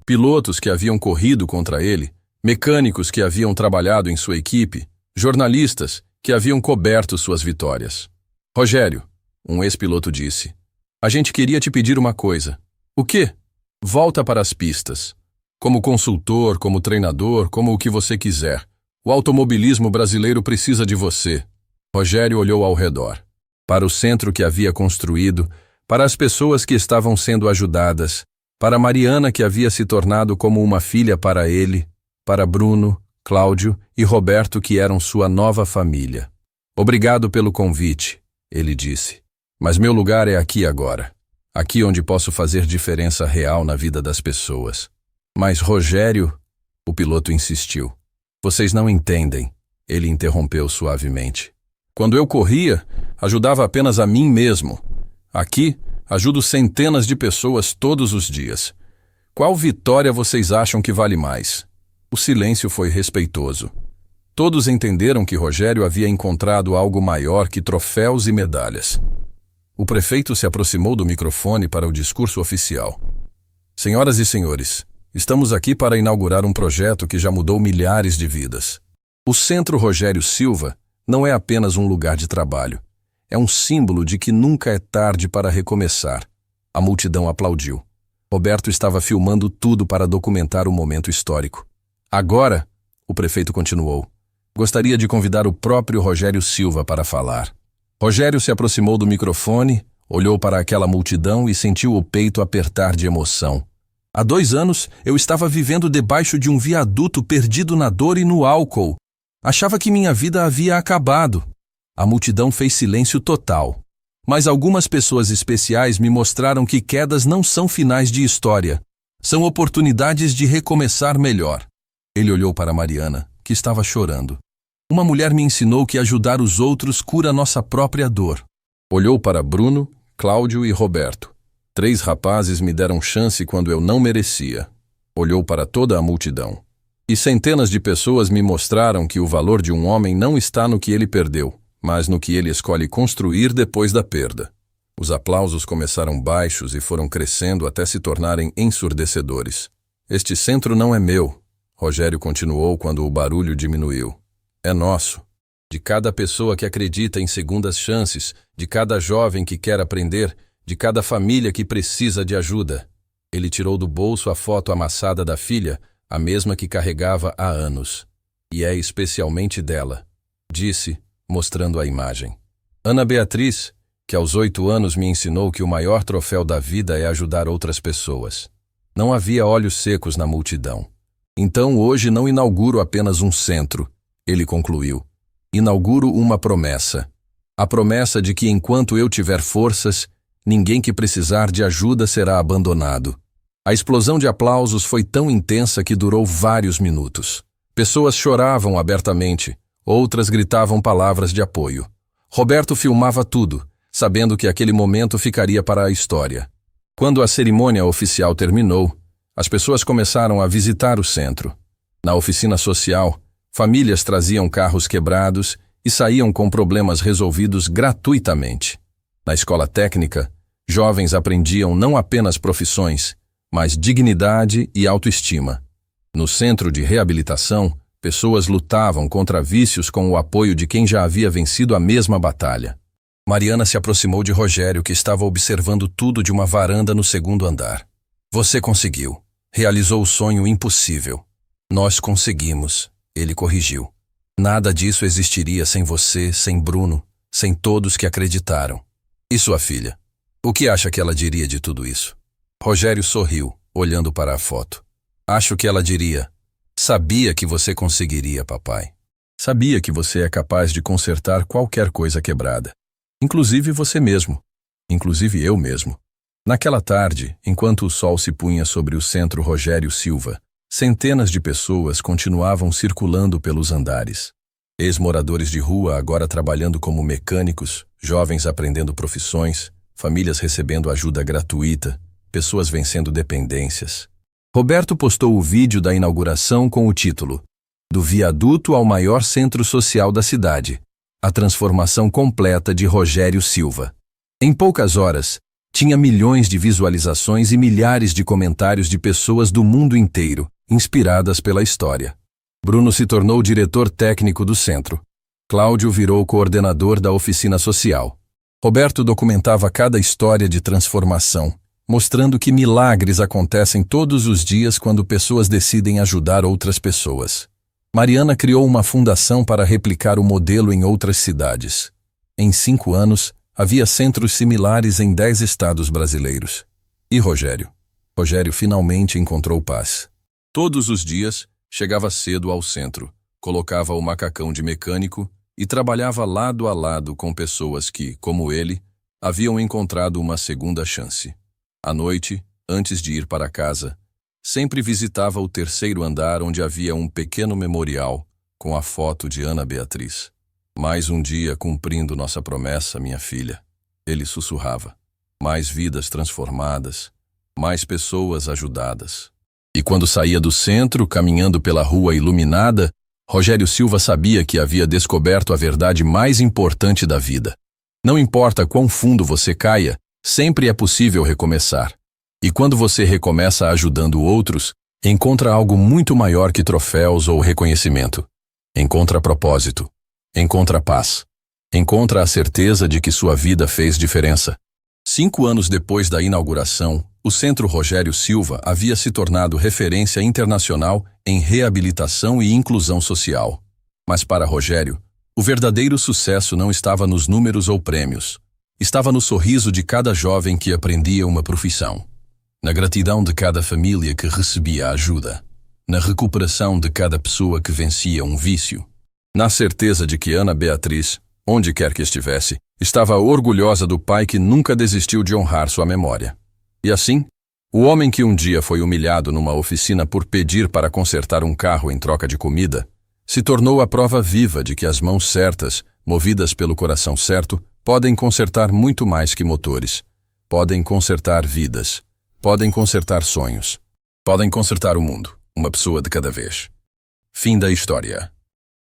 Pilotos que haviam corrido contra ele, mecânicos que haviam trabalhado em sua equipe, jornalistas que haviam coberto suas vitórias. Rogério, um ex-piloto disse, a gente queria te pedir uma coisa. O quê? Volta para as pistas. Como consultor, como treinador, como o que você quiser. O automobilismo brasileiro precisa de você. Rogério olhou ao redor. Para o centro que havia construído, para as pessoas que estavam sendo ajudadas, para Mariana que havia se tornado como uma filha para ele, para Bruno, Cláudio e Roberto que eram sua nova família. Obrigado pelo convite, ele disse. Mas meu lugar é aqui agora. Aqui onde posso fazer diferença real na vida das pessoas. Mas Rogério, o piloto insistiu. Vocês não entendem, ele interrompeu suavemente. Quando eu corria, ajudava apenas a mim mesmo. Aqui, ajudo centenas de pessoas todos os dias. Qual vitória vocês acham que vale mais? O silêncio foi respeitoso. Todos entenderam que Rogério havia encontrado algo maior que troféus e medalhas. O prefeito se aproximou do microfone para o discurso oficial. Senhoras e senhores, estamos aqui para inaugurar um projeto que já mudou milhares de vidas. O Centro Rogério Silva não é apenas um lugar de trabalho. É um símbolo de que nunca é tarde para recomeçar. A multidão aplaudiu. Roberto estava filmando tudo para documentar o momento histórico. Agora, o prefeito continuou, gostaria de convidar o próprio Rogério Silva para falar. Rogério se aproximou do microfone, olhou para aquela multidão e sentiu o peito apertar de emoção. Há 2 anos, eu estava vivendo debaixo de um viaduto perdido na dor e no álcool. Achava que minha vida havia acabado. A multidão fez silêncio total. Mas algumas pessoas especiais me mostraram que quedas não são finais de história. São oportunidades de recomeçar melhor. Ele olhou para Mariana, que estava chorando. Uma mulher me ensinou que ajudar os outros cura nossa própria dor. Olhou para Bruno, Cláudio e Roberto. 3 rapazes me deram chance quando eu não merecia. Olhou para toda a multidão. E centenas de pessoas me mostraram que o valor de um homem não está no que ele perdeu, mas no que ele escolhe construir depois da perda. Os aplausos começaram baixos e foram crescendo até se tornarem ensurdecedores. Este centro não é meu, Rogério continuou quando o barulho diminuiu. É nosso. De cada pessoa que acredita em segundas chances, de cada jovem que quer aprender, de cada família que precisa de ajuda. Ele tirou do bolso a foto amassada da filha, a mesma que carregava há anos. E é especialmente dela, disse, mostrando a imagem. Ana Beatriz, que aos 8 anos me ensinou que o maior troféu da vida é ajudar outras pessoas. Não havia olhos secos na multidão. Então hoje não inauguro apenas um centro, ele concluiu. Inauguro uma promessa. A promessa de que enquanto eu tiver forças, ninguém que precisar de ajuda será abandonado. A explosão de aplausos foi tão intensa que durou vários minutos. Pessoas choravam abertamente, outras gritavam palavras de apoio. Roberto filmava tudo, sabendo que aquele momento ficaria para a história. Quando a cerimônia oficial terminou, as pessoas começaram a visitar o centro. Na oficina social, famílias traziam carros quebrados e saíam com problemas resolvidos gratuitamente. Na escola técnica, jovens aprendiam não apenas profissões, mas dignidade e autoestima. No centro de reabilitação, pessoas lutavam contra vícios com o apoio de quem já havia vencido a mesma batalha. Mariana se aproximou de Rogério, que estava observando tudo de uma varanda no 2º andar. Você conseguiu. Realizou o sonho impossível. Nós conseguimos, ele corrigiu. Nada disso existiria sem você, sem Bruno, sem todos que acreditaram. E sua filha? O que acha que ela diria de tudo isso? Rogério sorriu, olhando para a foto. Acho que ela diria, sabia que você conseguiria, papai. Sabia que você é capaz de consertar qualquer coisa quebrada. Inclusive você mesmo. Inclusive eu mesmo. Naquela tarde, enquanto o sol se punha sobre o centro Rogério Silva, centenas de pessoas continuavam circulando pelos andares. Ex-moradores de rua agora trabalhando como mecânicos, jovens aprendendo profissões, famílias recebendo ajuda gratuita, pessoas vencendo dependências. Roberto postou o vídeo da inauguração com o título Do viaduto ao maior centro social da cidade, a transformação completa de Rogério Silva. Em poucas horas, tinha milhões de visualizações e milhares de comentários de pessoas do mundo inteiro, inspiradas pela história. Bruno se tornou diretor técnico do centro. Cláudio virou coordenador da oficina social. Roberto documentava cada história de transformação, mostrando que milagres acontecem todos os dias quando pessoas decidem ajudar outras pessoas. Mariana criou uma fundação para replicar o modelo em outras cidades. Em 5 anos, havia centros similares em 10 estados brasileiros. E Rogério? Rogério finalmente encontrou paz. Todos os dias, chegava cedo ao centro, colocava o macacão de mecânico e trabalhava lado a lado com pessoas que, como ele, haviam encontrado uma segunda chance. À noite, antes de ir para casa, sempre visitava o 3º andar onde havia um pequeno memorial com a foto de Ana Beatriz. Mais um dia cumprindo nossa promessa, minha filha. Ele sussurrava. Mais vidas transformadas, mais pessoas ajudadas. E quando saía do centro, caminhando pela rua iluminada, Rogério Silva sabia que havia descoberto a verdade mais importante da vida. Não importa quão fundo você caia, sempre é possível recomeçar. E quando você recomeça ajudando outros, encontra algo muito maior que troféus ou reconhecimento. Encontra propósito. Encontra paz. Encontra a certeza de que sua vida fez diferença. 5 anos depois da inauguração, o Centro Rogério Silva havia se tornado referência internacional em reabilitação e inclusão social. Mas para Rogério, o verdadeiro sucesso não estava nos números ou prêmios. Estava no sorriso de cada jovem que aprendia uma profissão. Na gratidão de cada família que recebia ajuda. Na recuperação de cada pessoa que vencia um vício. Na certeza de que Ana Beatriz, onde quer que estivesse, estava orgulhosa do pai que nunca desistiu de honrar sua memória. E assim, o homem que um dia foi humilhado numa oficina por pedir para consertar um carro em troca de comida, se tornou a prova viva de que as mãos certas, movidas pelo coração certo, podem consertar muito mais que motores. Podem consertar vidas. Podem consertar sonhos. Podem consertar o mundo, uma pessoa de cada vez. Fim da história.